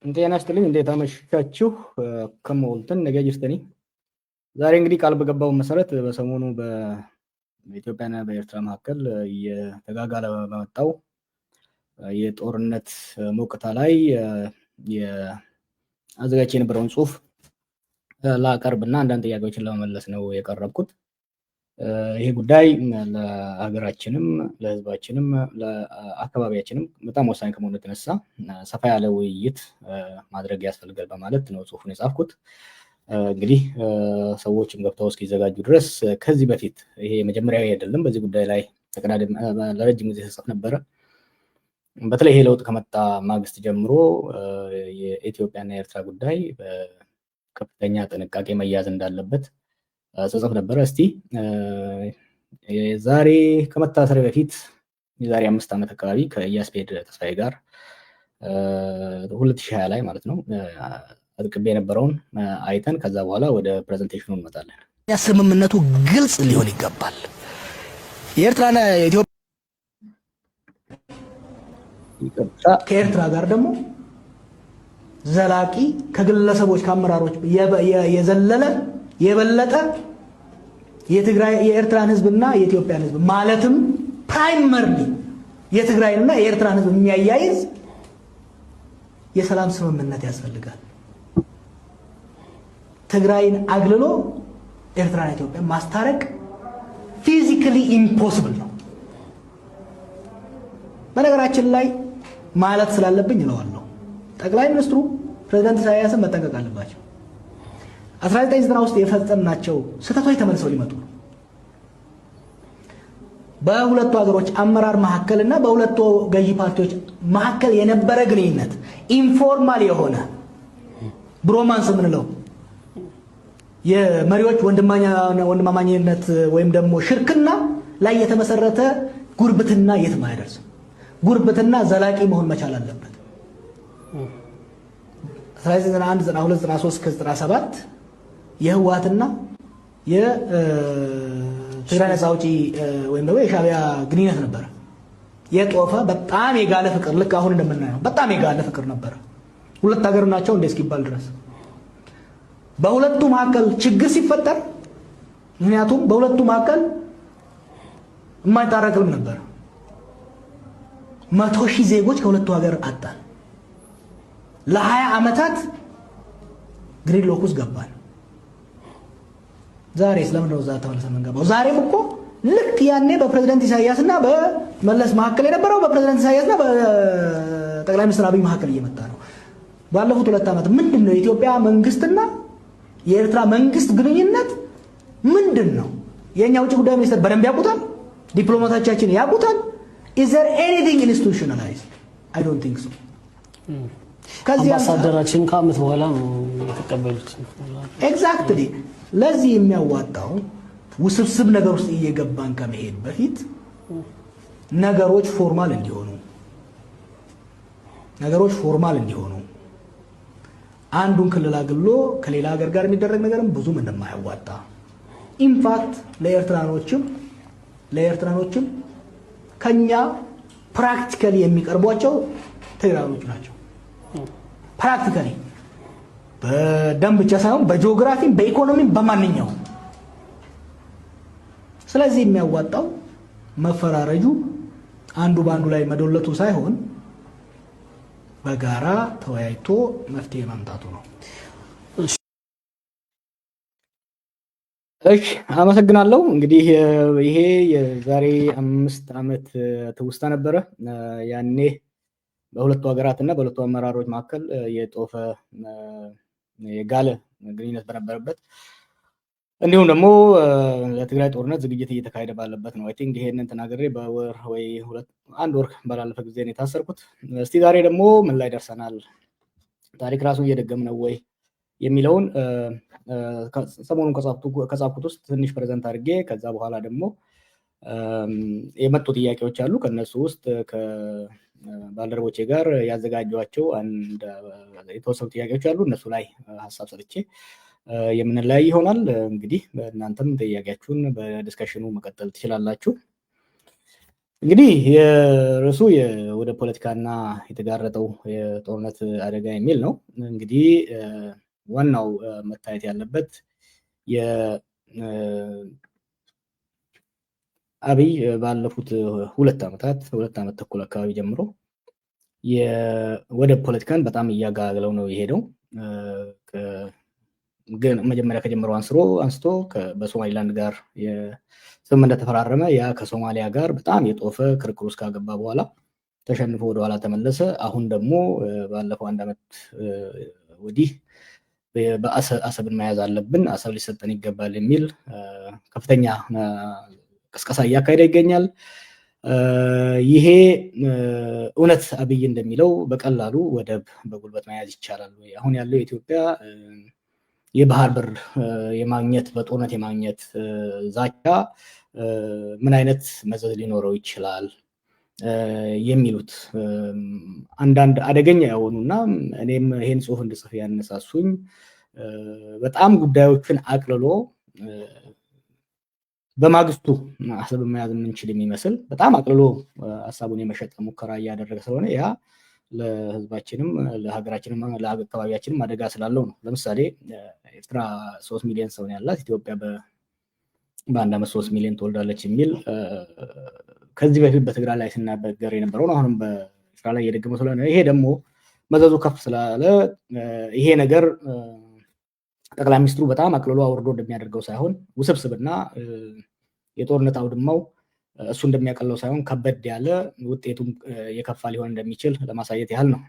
ጤና ይስጥልኝ እንዴት አመሻችሁ ከመውልተን ነገ ጅርተኒ ዛሬ እንግዲህ ቃል በገባው መሰረት በሰሞኑ በኢትዮጵያና በኤርትራ መካከል የተጋጋለ በመጣው የጦርነት ሞቅታ ላይ የአዘጋጅ የነበረውን ጽሁፍ ላቀርብና አንዳንድ ጥያቄዎችን ለመመለስ ነው የቀረብኩት። ይሄ ጉዳይ ለሀገራችንም ለህዝባችንም ለአካባቢያችንም በጣም ወሳኝ ከመሆኑ የተነሳ ሰፋ ያለ ውይይት ማድረግ ያስፈልጋል በማለት ነው ጽሁፉን የጻፍኩት። እንግዲህ ሰዎችም ገብተው እስኪዘጋጁ ድረስ ከዚህ በፊት ይሄ መጀመሪያው አይደለም፣ በዚህ ጉዳይ ላይ ተቀዳደም ለረጅም ጊዜ ተጽፎ ነበረ። በተለይ ይሄ ለውጥ ከመጣ ማግስት ጀምሮ የኢትዮጵያና የኤርትራ ጉዳይ በከፍተኛ ጥንቃቄ መያዝ እንዳለበት ተጽፎ ነበረ። እስቲ ዛሬ ከመታሰሪ በፊት የዛሬ 5 ዓመት አካባቢ ከኢያስፔድ ተስፋዬ ጋር 2020 ላይ ማለት ነው አጥቅቤ የነበረውን አይተን ከዛ በኋላ ወደ ፕሬዘንቴሽኑ እንመጣለን። ስምምነቱ ግልጽ ሊሆን ይገባል። የኤርትራና የኢትዮጵያ ከኤርትራ ጋር ደግሞ ዘላቂ ከግለሰቦች ከአመራሮች የዘለለ የበለጠ የትግራይ የኤርትራን ህዝብና የኢትዮጵያን ህዝብ ማለትም ፕራይመርሊ የትግራይንና የኤርትራን ህዝብ የሚያያይዝ የሰላም ስምምነት ያስፈልጋል። ትግራይን አግልሎ ኤርትራና ኢትዮጵያ ማስታረቅ ፊዚካሊ ኢምፖሲብል ነው። በነገራችን ላይ ማለት ስላለብኝ እለዋለሁ፣ ጠቅላይ ሚኒስትሩ ፕሬዝዳንት ኢሳያስን መጠንቀቅ አለባቸው። 1990 ውስጥ የፈጸምናቸው ስህተቶች ተመልሰው ሊመጡ ነው። በሁለቱ ሀገሮች አመራር መካከልና በሁለቱ ገዢ ፓርቲዎች መካከል የነበረ ግንኙነት ኢንፎርማል የሆነ ብሮማንስ የምንለው የመሪዎች ወንድማማኝነት ወይም ደግሞ ሽርክና ላይ የተመሰረተ ጉርብትና የትም አይደርስም። ጉርብትና ዘላቂ መሆን መቻል አለበት። 1991 92 93 97 የህወሓትና የትግራይ ነፃ አውጪ ወይም ደግሞ የሻዕቢያ ግንኙነት ነበር። የጦፈ በጣም የጋለ ፍቅር፣ ልክ አሁን እንደምናየው በጣም የጋለ ፍቅር ነበር። ሁለት ሀገር ናቸው እንደ እስኪባል ድረስ በሁለቱ መካከል ችግር ሲፈጠር፣ ምክንያቱም በሁለቱ መካከል የማይታረቅም ነበር። 100,000 ዜጎች ከሁለቱ ሀገር አጣን። ለ20 ዓመታት ግሪድሎክ ውስጥ ገባን። ዛሬ ስለምን ነው እዛ ተመልሰን የምንገባው? ዛሬም እኮ ልክ ያኔ በፕሬዝዳንት ኢሳያስና በመለስ መካከል የነበረው በፕሬዝዳንት ኢሳያስና በጠቅላይ ሚኒስትር አብይ መካከል እየመጣ ነው። ባለፉት 2 ዓመት ምንድነው የኢትዮጵያ መንግስትና የኤርትራ መንግስት ግንኙነት ምንድነው? የኛ ውጭ ጉዳይ ሚኒስትር በደንብ ያውቁታል፣ ዲፕሎማቶቻችን ያውቁታል። is there anything institutionalized? I don't think so. አምባሳደራችን ከዓመት በኋላ ነው የተቀበሉት። ኤግዛክትሊ። ለዚህ የሚያዋጣው ውስብስብ ነገር ውስጥ እየገባን ከመሄድ በፊት ነገሮች ፎርማል እንዲሆኑ አንዱን ክልል አግሎ ከሌላ ሀገር ጋር የሚደረግ ነገርም ብዙም እንደማያዋጣ ኢንፋክት ለኤርትራኖችም ከኛ ፕራክቲካሊ የሚቀርቧቸው ትግራዮች ናቸው። ፕራክቲካሊ በደም ብቻ ሳይሆን በጂኦግራፊም በኢኮኖሚም በማንኛውም። ስለዚህ የሚያዋጣው መፈራረጁ አንዱ በአንዱ ላይ መዶለቱ ሳይሆን በጋራ ተወያይቶ መፍትሄ ማምጣቱ ነው። እሺ አመሰግናለሁ። እንግዲህ ይሄ የዛሬ 5 ዓመት ትውስታ ነበረ። ያኔ በሁለቱ ሀገራትና በሁለቱ አመራሮች መካከል የጦፈ የጋለ ግንኙነት በነበረበት እንዲሁም ደግሞ ለትግራይ ጦርነት ዝግጅት እየተካሄደ ባለበት ነው። አይ ቲንክ ይሄንን ተናግሬ በወር ወይ 1 ወር ባላለፈ ጊዜ ነው የታሰርኩት። እስቲ ዛሬ ደግሞ ምን ላይ ደርሰናል፣ ታሪክ ራሱን እየደገም ነው ወይ የሚለውን ሰሞኑን ከጻፍኩት ውስጥ ትንሽ ፕሬዘንት አድርጌ ከዛ በኋላ ደግሞ የመጡ ጥያቄዎች አሉ። ከነሱ ውስጥ ከባልደረቦቼ ጋር ያዘጋጇቸው አንድ የተወሰኑ ጥያቄዎች አሉ። እነሱ ላይ ሀሳብ ሰጥቼ የምንለያይ ይሆናል። እንግዲህ እናንተም ጥያቄያችሁን በዲስከሽኑ መቀጠል ትችላላችሁ። እንግዲህ የርዕሱ ወደ ፖለቲካና የተጋረጠው የጦርነት አደጋ የሚል ነው። እንግዲህ ዋናው መታየት ያለበት አብይ ባለፉት 2 ዓመት ተኩል አካባቢ ጀምሮ ወደ ፖለቲካን በጣም እያጋገለው ነው የሄደው። ግን መጀመሪያ ከጀመረው አንስቶ በሶማሊላንድ ጋር ስምምነት ተፈራረመ። ያ ከሶማሊያ ጋር በጣም የጦፈ ክርክር ውስጥ ካገባ በኋላ ተሸንፎ ወደኋላ ተመለሰ። አሁን ደግሞ ባለፈው 1 ዓመት ወዲህ አሰብን መያዝ አለብን፣ አሰብ ሊሰጠን ይገባል የሚል ከፍተኛ ቅስቀሳ እያካሄደ ይገኛል። ይሄ እውነት አብይ እንደሚለው በቀላሉ ወደብ በጉልበት መያዝ ይቻላል ወይ? አሁን ያለው የኢትዮጵያ የባህር በር የማግኘት በጦርነት የማግኘት ዛቻ ምን አይነት መዘዝ ሊኖረው ይችላል የሚሉት አንዳንድ አደገኛ የሆኑና እኔም ይሄን ጽሁፍ እንድጽፍ ያነሳሱኝ በጣም ጉዳዮችን አቅልሎ በማግስቱ አሰብ መያዝ የምንችል የሚመስል በጣም አቅልሎ ሀሳቡን የመሸጥ ሙከራ እያደረገ ስለሆነ ያ ለህዝባችንም ለሀገራችንም ለአካባቢያችንም አደጋ ስላለው ነው። ለምሳሌ ኤርትራ 3 ሚሊዮን ሰው ያላት፣ ኢትዮጵያ በ1 ዓመት 3 ሚሊዮን ትወልዳለች የሚል ከዚህ በፊት በትግራይ ላይ ሲናገር የነበረውን አሁንም በኤርትራ ላይ እየደገመ ስለሆነ ይሄ ደግሞ መዘዙ ከፍ ስላለ ይሄ ነገር ጠቅላይ ሚኒስትሩ በጣም አቅልሎ አውርዶ እንደሚያደርገው ሳይሆን ውስብስብና የጦርነት አውድማው እሱ እንደሚያቀለው ሳይሆን ከበድ ያለ ውጤቱም የከፋ ሊሆን እንደሚችል ለማሳየት ያህል ነው።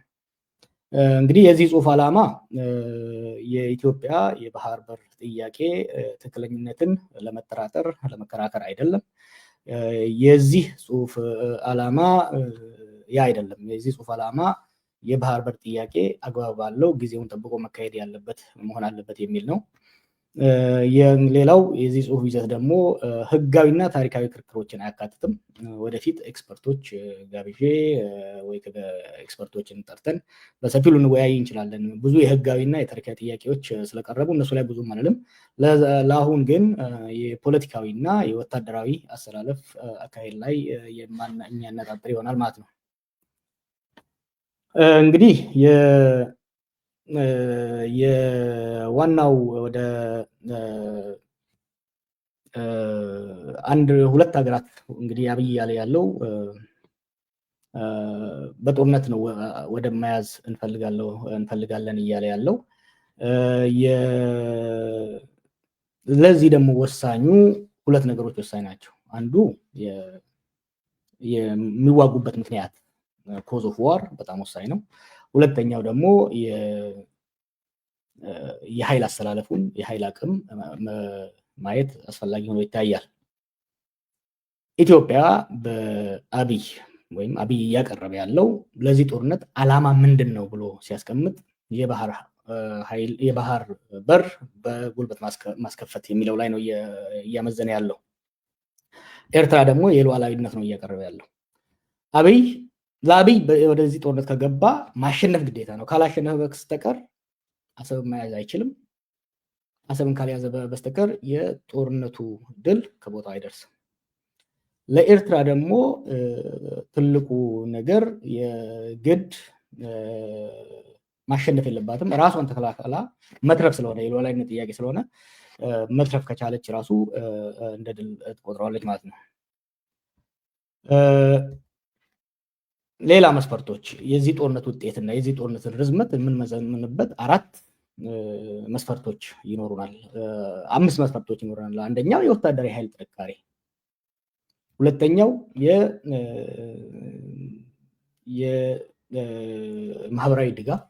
እንግዲህ የዚህ ጽሁፍ ዓላማ የኢትዮጵያ የባህር በር ጥያቄ ትክክለኝነትን ለመጠራጠር ለመከራከር አይደለም። የዚህ ጽሁፍ ዓላማ ያ አይደለም። የዚህ ጽሁፍ ዓላማ የባህር በር ጥያቄ አግባብ ባለው ጊዜውን ጠብቆ መካሄድ ያለበት መሆን አለበት የሚል ነው። ሌላው የዚህ ጽሁፍ ይዘት ደግሞ ህጋዊና ታሪካዊ ክርክሮችን አያካትትም። ወደፊት ኤክስፐርቶች ጋብዤ ወይ ኤክስፐርቶችን ጠርተን በሰፊው ልንወያይ እንችላለን። ብዙ የህጋዊና የታሪካዊ ጥያቄዎች ስለቀረቡ እነሱ ላይ ብዙም አንልም። ለአሁን ግን የፖለቲካዊና የወታደራዊ አሰላለፍ አካሄድ ላይ የሚያነጣጥር ይሆናል ማለት ነው። እንግዲህ የዋናው ወደ 2 ሀገራት እንግዲህ አብይ ያለ ያለው በጦርነት ነው ወደ መያዝ እንፈልጋለን እያለ ያለው። ለዚህ ደግሞ ወሳኙ 2 ነገሮች ወሳኝ ናቸው። አንዱ የሚዋጉበት ምክንያት ኮዝ ኦፍ ዋር በጣም ወሳኝ ነው። ሁለተኛው ደግሞ የኃይል አስተላለፉን የኃይል አቅም ማየት አስፈላጊ ሆኖ ይታያል። ኢትዮጵያ በአብይ እያቀረበ ያለው ለዚህ ጦርነት ዓላማ ምንድን ነው ብሎ ሲያስቀምጥ የባህር በር በጉልበት ማስከፈት የሚለው ላይ ነው እያመዘነ ያለው። ኤርትራ ደግሞ የሉዓላዊነት ነው እያቀረበ ያለው። ለአብይ ወደዚህ ጦርነት ከገባ ማሸነፍ ግዴታ ነው። ካላሸነፈ በስተቀር አሰብን መያዝ አይችልም። አሰብን ካልያዘ በስተቀር የጦርነቱ ድል ከቦታው አይደርስም። ለኤርትራ ደግሞ ትልቁ ነገር የግድ ማሸነፍ የለባትም። ራሷን ተከላከላ መትረፍ ስለሆነ የሉዓላዊነት ጥያቄ ስለሆነ መትረፍ ከቻለች ራሱ እንደ ድል ትቆጥረዋለች ማለት ነው። ሌላ መስፈርቶች የዚህ ጦርነት ውጤትና የዚህ ጦርነትን ርዝመት የምንመዘምንበት 4 መስፈርቶች ይኖሩናል። 5 መስፈርቶች ይኖሩናል። አንደኛው የወታደራዊ ኃይል ጥንካሬ፣ ሁለተኛው የማህበራዊ ድጋፍ፣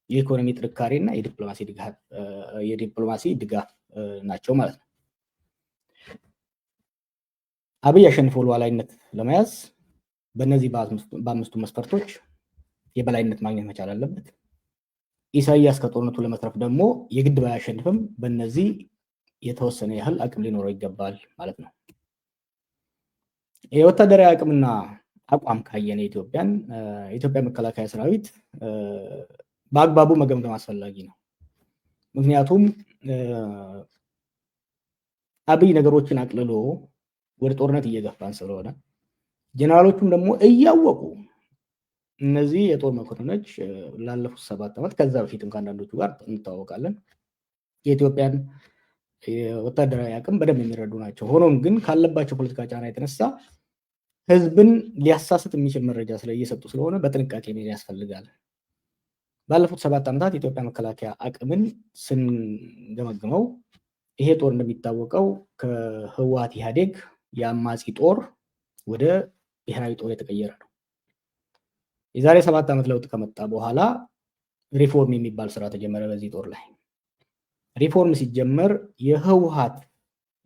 የኢኮኖሚ ጥንካሬ እና የዲፕሎማሲ ድጋፍ ናቸው ማለት ነው። አብይ አሸንፎ ሉዓላዊነት ለመያዝ በእነዚህ በ5ቱ መስፈርቶች የበላይነት ማግኘት መቻል አለበት። ኢሳያስ ከጦርነቱ ለመትረፍ ደግሞ የግድ ባያሸንፍም በእነዚህ የተወሰነ ያህል አቅም ሊኖረው ይገባል ማለት ነው። የወታደራዊ አቅምና አቋም ካየን የኢትዮጵያ መከላከያ ሰራዊት በአግባቡ መገምገም አስፈላጊ ነው። ምክንያቱም አብይ ነገሮችን አቅልሎ ወደ ጦርነት እየገፋን ስለሆነ ጀነራሎቹም ደግሞ እያወቁ እነዚህ የጦር መኮንኖች ላለፉት 7 ዓመት ከዛ በፊትም ከአንዳንዶቹ ጋር እንታወቃለን የኢትዮጵያን ወታደራዊ አቅም በደንብ የሚረዱ ናቸው። ሆኖም ግን ካለባቸው ፖለቲካ ጫና የተነሳ ህዝብን ሊያሳስት የሚችል መረጃ እየሰጡ ስለሆነ በጥንቃቄ መሄድ ያስፈልጋል። ባለፉት 7 ዓመታት የኢትዮጵያ መከላከያ አቅምን ስንገመግመው ይሄ ጦር እንደሚታወቀው ከህወሓት ኢህአዴግ የአማጺ ጦር ወደ ብሔራዊ ጦር የተቀየረ ነው። የዛሬ 7 ዓመት ለውጥ ከመጣ በኋላ ሪፎርም የሚባል ስራ ተጀመረ። በዚህ ጦር ላይ ሪፎርም ሲጀመር የህወሓት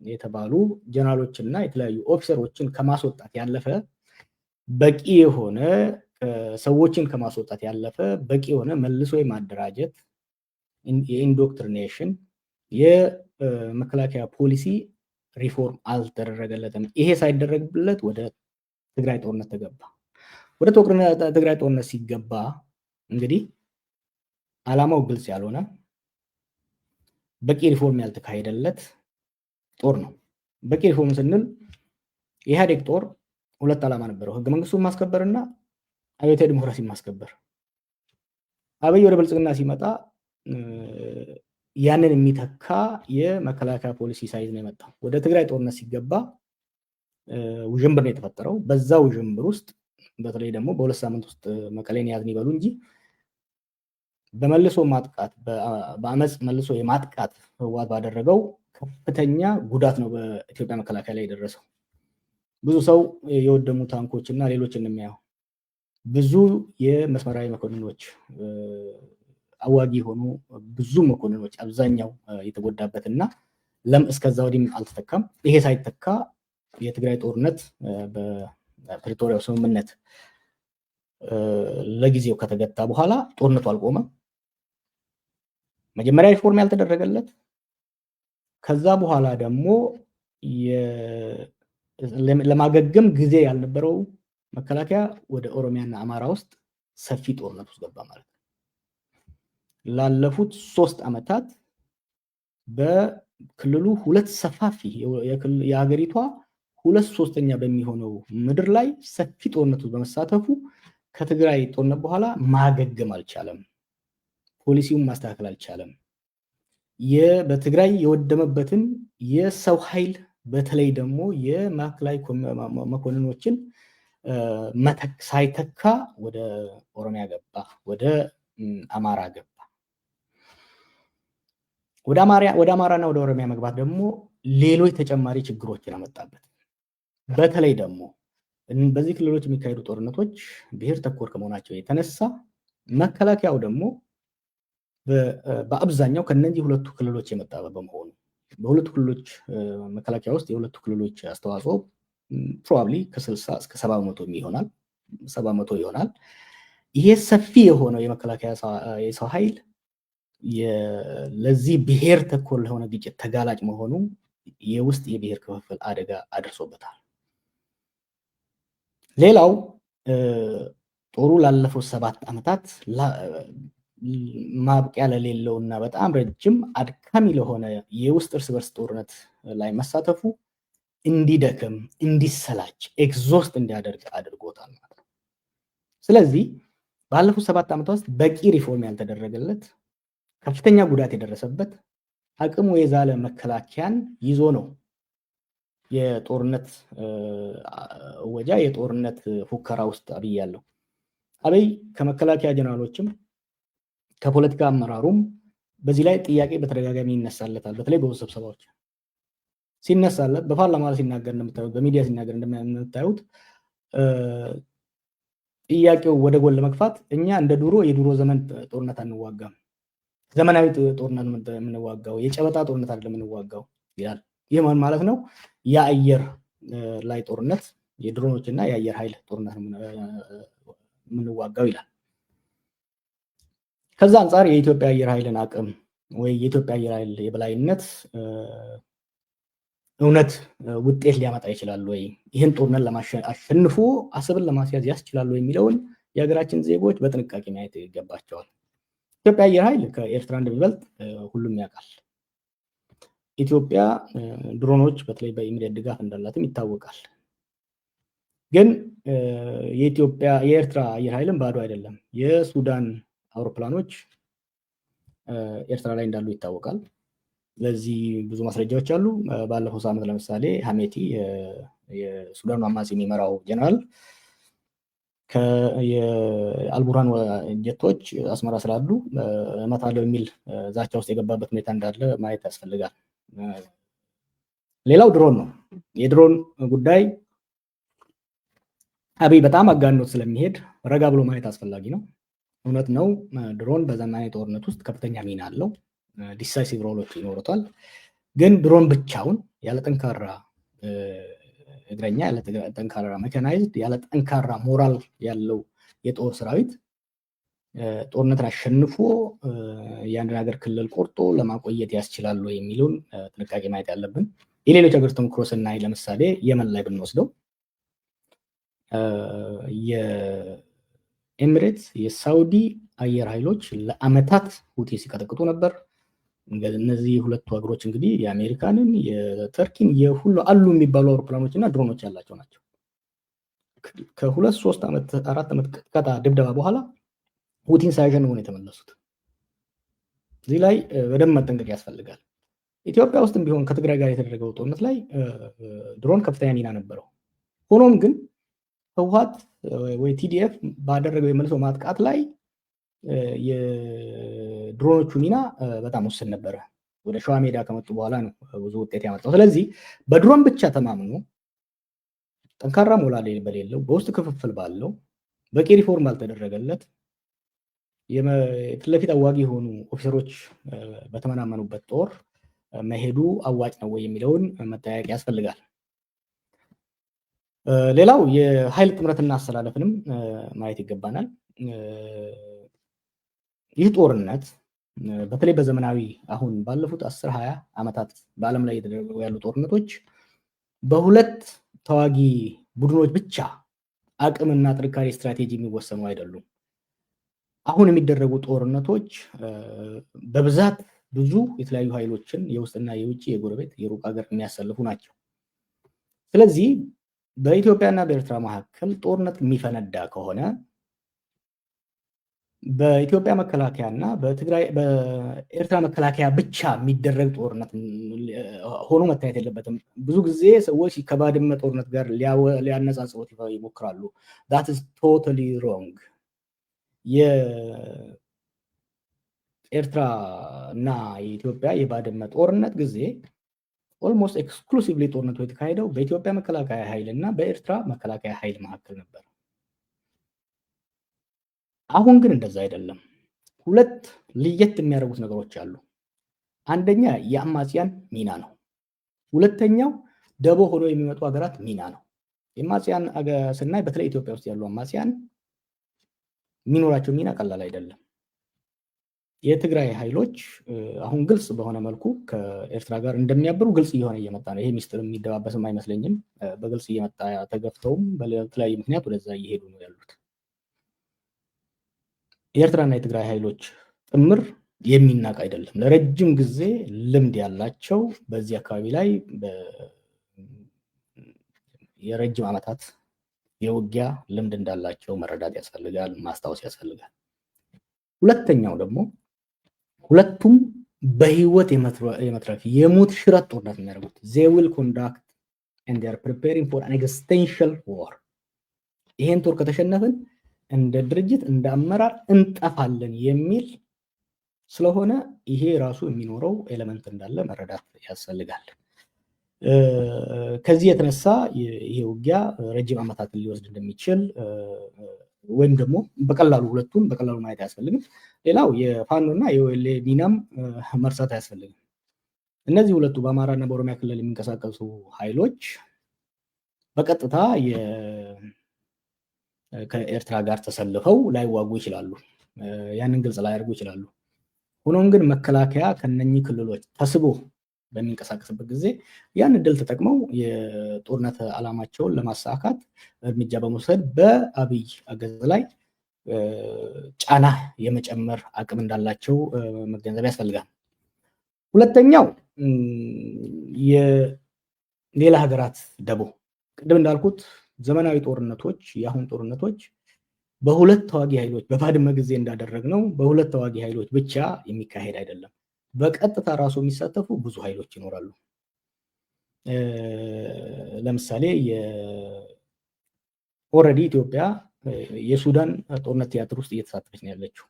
የተባሉ ጀነራሎችና የተለያዩ ኦፊሰሮችን ከማስወጣት ያለፈ በቂ የሆነ ሰዎችን ከማስወጣት ያለፈ በቂ የሆነ መልሶ የማደራጀት የኢንዶክትሪኔሽን የመከላከያ ፖሊሲ ሪፎርም አልተደረገለትም። ይሄ ሳይደረግለት ወደ ትግራይ ጦርነት ተገባ። ወደ ትግራይ ጦርነት ሲገባ እንግዲህ ዓላማው ግልጽ ያልሆነ በቂ ሪፎርም ያልተካሄደለት ጦር ነው። በቂ ሪፎርም ስንል የኢህአዴግ ጦር 2 ዓላማ ነበረው፣ ህገ መንግስቱን ማስከበርና አብዮታዊ ዲሞክራሲን ማስከበር። አብይ ወደ ብልጽግና ሲመጣ ያንን የሚተካ የመከላከያ ፖሊሲ ሳይዝ ነው የመጣው። ወደ ትግራይ ጦርነት ሲገባ ውዥንብር ነው የተፈጠረው። በዛ ውዥንብር ውስጥ በተለይ ደግሞ በ2 ሳምንት ውስጥ መቀሌን ያዝን ይበሉ እንጂ በመልሶ ማጥቃት በአመፅ መልሶ የማጥቃት ህወሓት ባደረገው ከፍተኛ ጉዳት ነው በኢትዮጵያ መከላከያ ላይ የደረሰው። ብዙ ሰው የወደሙ ታንኮች እና ሌሎች እንደሚያየው ብዙ የመስመራዊ መኮንኖች አዋጊ ሆኑ ብዙ መኮንኖች አብዛኛው የተጎዳበትና እስከዛ ወዲህም አልተተካም። ይሄ ሳይተካ የትግራይ ጦርነት በፕሪቶሪያው ስምምነት ለጊዜው ከተገታ በኋላ ጦርነቱ አልቆመም። መጀመሪያ ሪፎርም ያልተደረገለት ከዛ በኋላ ደግሞ ለማገገም ጊዜ ያልነበረው መከላከያ ወደ ኦሮሚያና አማራ ውስጥ ሰፊ ጦርነት ውስጥ ገባ ማለት ነው። ላለፉት 3 ዓመታት በክልሉ 2 ሰፋፊ የሀገሪቷ 2/3 በሚሆነው ምድር ላይ ሰፊ ጦርነት ውስጥ በመሳተፉ ከትግራይ ጦርነት በኋላ ማገገም አልቻለም። ፖሊሲውን ማስተካከል አልቻለም። በትግራይ የወደመበትን የሰው ኃይል በተለይ ደግሞ የማዕከላዊ መኮንኖችን ሳይተካ ወደ ኦሮሚያ ገባ፣ ወደ አማራ ገባ። ወደ አማራና ወደ ኦሮሚያ መግባት ደግሞ ሌሎች ተጨማሪ ችግሮችን አመጣበት። በተለይ ደግሞ በዚህ ክልሎች የሚካሄዱ ጦርነቶች ብሔር ተኮር ከመሆናቸው የተነሳ መከላከያው ደግሞ በአብዛኛው ከነዚህ 2 ክልሎች የመጣ በመሆኑ በሁለቱ ክልሎች መከላከያ ውስጥ የሁለቱ ክልሎች አስተዋጽኦ ፕሮባብሊ ከ60 እስከ 70% ይሆናል 70% ይሆናል። ይሄ ሰፊ የሆነው የመከላከያ የሰው ኃይል ለዚህ ብሔር ተኮር ለሆነ ግጭት ተጋላጭ መሆኑ የውስጥ የብሔር ክፍፍል አደጋ አድርሶበታል። ሌላው ጦሩ ላለፈው 7 ዓመታት ማብቂያ ለሌለውና በጣም ረጅም አድካሚ ለሆነ የውስጥ እርስ በርስ ጦርነት ላይ መሳተፉ እንዲደክም፣ እንዲሰላች፣ ኤግዞስት እንዲያደርግ አድርጎታል ማለት ነው። ስለዚህ ባለፉት 7 ዓመታት ውስጥ በቂ ሪፎርም ያልተደረገለት ከፍተኛ ጉዳት የደረሰበት አቅሙ የዛለ መከላከያን ይዞ ነው የጦርነት ወጃ የጦርነት ፉከራ ውስጥ አብይ ያለው። አብይ ከመከላከያ ጀነራሎችም ከፖለቲካ አመራሩም በዚህ ላይ ጥያቄ በተደጋጋሚ ይነሳለታል። በተለይ በውስጥ ስብሰባዎች ሲነሳለት፣ በፓርላማ ሲናገር እንደምታዩት፣ በሚዲያ ሲናገር እንደምታዩት ጥያቄው ወደ ጎን ለመግፋት እኛ እንደ የድሮ ዘመን ጦርነት አንዋጋም፣ ዘመናዊ ጦርነት የምንዋጋው የጨበጣ ጦርነት አይደለም የምንዋጋው ይላል። ይህ ማለት ነው የአየር ላይ ጦርነት የድሮኖች እና የአየር ኃይል ጦርነት የምንዋጋው ይላል። ከዛ አንጻር የኢትዮጵያ አየር ኃይልን አቅም ወይ የኢትዮጵያ አየር ኃይል የበላይነት እውነት ውጤት ሊያመጣ ይችላል ወይ፣ ይህን ጦርነት አሸንፎ አሰብን ለማስያዝ ያስችላል ወይ የሚለውን የሀገራችን ዜጎች በጥንቃቄ ማየት ይገባቸዋል። ኢትዮጵያ አየር ኃይል ከኤርትራ እንደሚበልጥ ሁሉም ያውቃል። ኢትዮጵያ ድሮኖች በተለይ በኢሚዲየት ድጋፍ እንዳላትም ይታወቃል። ግን የኤርትራ አየር ኃይልም ባዶ አይደለም። የሱዳን አውሮፕላኖች ኤርትራ ላይ እንዳሉ ይታወቃል። ለዚህ ብዙ ማስረጃዎች አሉ። ባለፈው ሳምንት ለምሳሌ ሀሜቲ የሱዳኑ አማጺ የሚመራው ጀነራል የአልቡራን ጀቶች አስመራ ስላሉ እመታለሁ የሚል ዛቻ ውስጥ የገባበት ሁኔታ እንዳለ ማየት ያስፈልጋል። ሌላው ድሮን ነው። የድሮን ጉዳይ አብይ በጣም አጋኖት ስለሚሄድ ረጋ ብሎ ማየት አስፈላጊ ነው። እውነት ነው፣ ድሮን በዘመናዊ ጦርነት ውስጥ ከፍተኛ ሚና አለው። ዲሳይሲቭ ሮሎች ይኖሩታል። ግን ድሮን ብቻውን ያለ ጠንካራ እግረኛ፣ ያለ ጠንካራ ሜካናይዝድ፣ ያለ ጠንካራ ሞራል ያለው የጦር ሰራዊት ጦርነትን አሸንፎ የአንድን ሀገር ክልል ቆርጦ ለማቆየት ያስችላሉ የሚለውን ጥንቃቄ ማየት ያለብን። የሌሎች ሀገር ተሞክሮ ስናይ ለምሳሌ የመን ላይ ብንወስደው የኤሚሬትስ የሳውዲ አየር ኃይሎች ለአመታት ሁቲ ሲቀጠቅጡ ነበር። እነዚህ ሁለቱ ሀገሮች እንግዲህ የአሜሪካንን የተርኪን የሁሉ አሉ የሚባሉ አውሮፕላኖች እና ድሮኖች ያላቸው ናቸው። ከሁለት 3 ዓመት 4 ዓመት ቅጥቀጣ ድብደባ በኋላ ሁቲን ሳያሸንፉ ነው የተመለሱት። እዚህ ላይ በደንብ መጠንቀቅ ያስፈልጋል። ኢትዮጵያ ውስጥም ቢሆን ከትግራይ ጋር የተደረገው ጦርነት ላይ ድሮን ከፍተኛ ሚና ነበረው። ሆኖም ግን ህወሓት ወይ ቲዲኤፍ ባደረገው የመልሶ ማጥቃት ላይ የድሮኖቹ ሚና በጣም ውስን ነበረ። ወደ ሸዋ ሜዳ ከመጡ በኋላ ነው ብዙ ውጤት ያመጣው። ስለዚህ በድሮን ብቻ ተማምኖ ጠንካራ ሞራል በሌለው፣ በውስጥ ክፍፍል ባለው፣ በቂ ሪፎርም ባልተደረገለት የፊት ለፊት አዋጊ የሆኑ ኦፊሰሮች በተመናመኑበት ጦር መሄዱ አዋጭ ነው ወይ የሚለውን መጠያየቅ ያስፈልጋል። ሌላው የኃይል ጥምረትና አሰላለፍንም ማየት ይገባናል። ይህ ጦርነት በተለይ በዘመናዊ አሁን ባለፉት 10-20 ዓመታት በዓለም ላይ የተደረጉ ያሉ ጦርነቶች በሁለት ተዋጊ ቡድኖች ብቻ አቅምና ጥንካሬ ስትራቴጂ የሚወሰኑ አይደሉም። አሁን የሚደረጉ ጦርነቶች በብዛት ብዙ የተለያዩ ኃይሎችን የውስጥና የውጭ የጎረቤት የሩቅ ሀገር የሚያሰልፉ ናቸው። ስለዚህ በኢትዮጵያና በኤርትራ መካከል ጦርነት የሚፈነዳ ከሆነ በኢትዮጵያ መከላከያ እና በኤርትራ መከላከያ ብቻ የሚደረግ ጦርነት ሆኖ መታየት የለበትም። ብዙ ጊዜ ሰዎች ከባድመ ጦርነት ጋር ሊያነጻጽሩት ይሞክራሉ። that is totally wrong። የኤርትራ እና የኢትዮጵያ የባድመ ጦርነት ጊዜ ኦልሞስት ኤክስክሉሲቭሊ ጦርነቱ የተካሄደው በኢትዮጵያ መከላከያ ኃይል እና በኤርትራ መከላከያ ኃይል መካከል ነበር። አሁን ግን እንደዛ አይደለም። ሁለት ለየት የሚያደርጉት ነገሮች አሉ። አንደኛ የአማጽያን ሚና ነው። ሁለተኛው ደቦ ሆኖ የሚመጡ ሀገራት ሚና ነው። የአማጽያን ስናይ በተለይ ኢትዮጵያ ውስጥ ያሉ አማጽያን የሚኖራቸው ሚና ቀላል አይደለም። የትግራይ ኃይሎች አሁን ግልጽ በሆነ መልኩ ከኤርትራ ጋር እንደሚያብሩ ግልጽ እየሆነ እየመጣ ነው። ይሄ ሚስጥር የሚደባበስም አይመስለኝም። በግልጽ እየመጣ ተገፍተውም በተለያየ ምክንያት ወደዛ እየሄዱ ነው ያሉት። የኤርትራና የትግራይ ኃይሎች ጥምር የሚናቅ አይደለም። ለረጅም ጊዜ ልምድ ያላቸው በዚህ አካባቢ ላይ የረጅም ዓመታት የውጊያ ልምድ እንዳላቸው መረዳት ያስፈልጋል፣ ማስታወስ ያስፈልጋል። ሁለተኛው ደግሞ ሁለቱም በህይወት የመትረፍ የሞት ሽረት ጦርነት የሚያደርጉት they will conduct and they are preparing for an existential war። ይሄን ጦር ከተሸነፍን እንደ ድርጅት እንደ አመራር እንጠፋለን የሚል ስለሆነ ይሄ ራሱ የሚኖረው ኤሌመንት እንዳለ መረዳት ያስፈልጋል። ከዚህ የተነሳ ይሄ ውጊያ ረጅም ዓመታትን ሊወስድ እንደሚችል ወይም ደግሞ በቀላሉ ሁለቱን በቀላሉ ማየት አያስፈልግም። ሌላው የፋኖና የኦኤልኤ ሚናም መርሳት አያስፈልግም። እነዚህ ሁለቱ በአማራና በኦሮሚያ ክልል የሚንቀሳቀሱ ኃይሎች በቀጥታ ከኤርትራ ጋር ተሰልፈው ላይዋጉ ይችላሉ፣ ያንን ግልጽ ላያደርጉ ይችላሉ። ሆኖም ግን መከላከያ ከነኚህ ክልሎች ተስቦ በሚንቀሳቀስበት ጊዜ ያን እድል ተጠቅመው የጦርነት ዓላማቸውን ለማሳካት እርምጃ በመውሰድ በአብይ አገዛዝ ላይ ጫና የመጨመር አቅም እንዳላቸው መገንዘብ ያስፈልጋል። ሁለተኛው የሌላ ሀገራት ደቦ፣ ቅድም እንዳልኩት ዘመናዊ ጦርነቶች የአሁን ጦርነቶች በሁለት ተዋጊ ኃይሎች በባድመ ጊዜ እንዳደረግነው በሁለት ተዋጊ ኃይሎች ብቻ የሚካሄድ አይደለም። በቀጥታ ራሱ የሚሳተፉ ብዙ ኃይሎች ይኖራሉ። ለምሳሌ ኦልሬዲ ኢትዮጵያ የሱዳን ጦርነት ቲያትር ውስጥ እየተሳተፈች ነው ያለችው።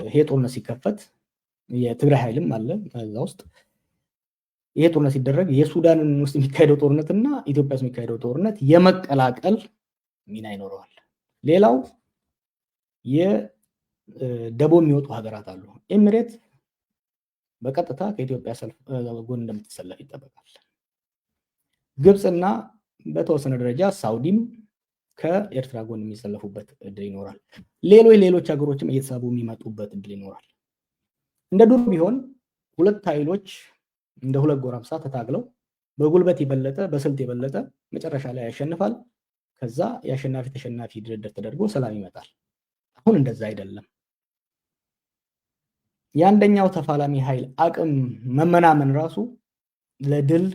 ይሄ ጦርነት ሲከፈት የትግራይ ኃይልም አለ እዛ ውስጥ። ይሄ ጦርነት ሲደረግ የሱዳንን ውስጥ የሚካሄደው ጦርነትና ኢትዮጵያ ውስጥ የሚካሄደው ጦርነት የመቀላቀል ሚና ይኖረዋል። ሌላው የደቦ የሚወጡ ሀገራት አሉ። ኤሚሬት በቀጥታ ከኢትዮጵያ ጎን እንደምትሰለፍ ይጠበቃል። ግብፅና በተወሰነ ደረጃ ሳውዲም ከኤርትራ ጎን የሚሰለፉበት እድል ይኖራል። ሌሎች ሀገሮችም እየተሳቡ የሚመጡበት እድል ይኖራል። እንደ ዱር ቢሆን ሁለት ኃይሎች እንደ ሁለት ጎረምሳ ተታግለው በጉልበት የበለጠ በስልት የበለጠ መጨረሻ ላይ ያሸንፋል። ከዛ የአሸናፊ ተሸናፊ ድርድር ተደርጎ ሰላም ይመጣል። አሁን እንደዛ አይደለም። የአንደኛው ተፋላሚ ኃይል አቅም መመናመን ራሱ ለድል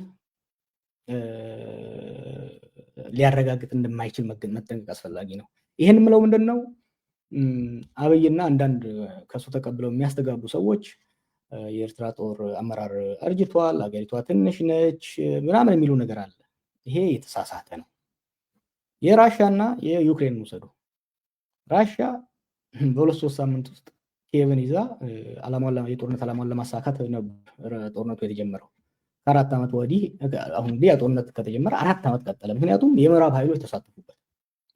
ሊያረጋግጥ እንደማይችል መጠንቀቅ አስፈላጊ ነው። ይህን ምለው ምንድነው አብይና አንዳንድ ከሱ ተቀብለው የሚያስተጋቡ ሰዎች የኤርትራ ጦር አመራር አርጅቷል፣ አገሪቷ ትንሽ ነች ምናምን የሚሉ ነገር አለ። ይሄ የተሳሳተ ነው። የራሻና የዩክሬን ውሰዱ። ራሻ በሁለት ሶስት ሳምንት ውስጥ ኪየቭን ይዛ የጦርነት ዓላማውን ለማሳካት ነበር ጦርነቱ የተጀመረው። ከ4 ዓመት ወዲህ አሁን እንግዲህ ጦርነት ከተጀመረ 4 ዓመት ቀጠለ። ምክንያቱም የምዕራብ ኃይሎች ተሳተፉበት።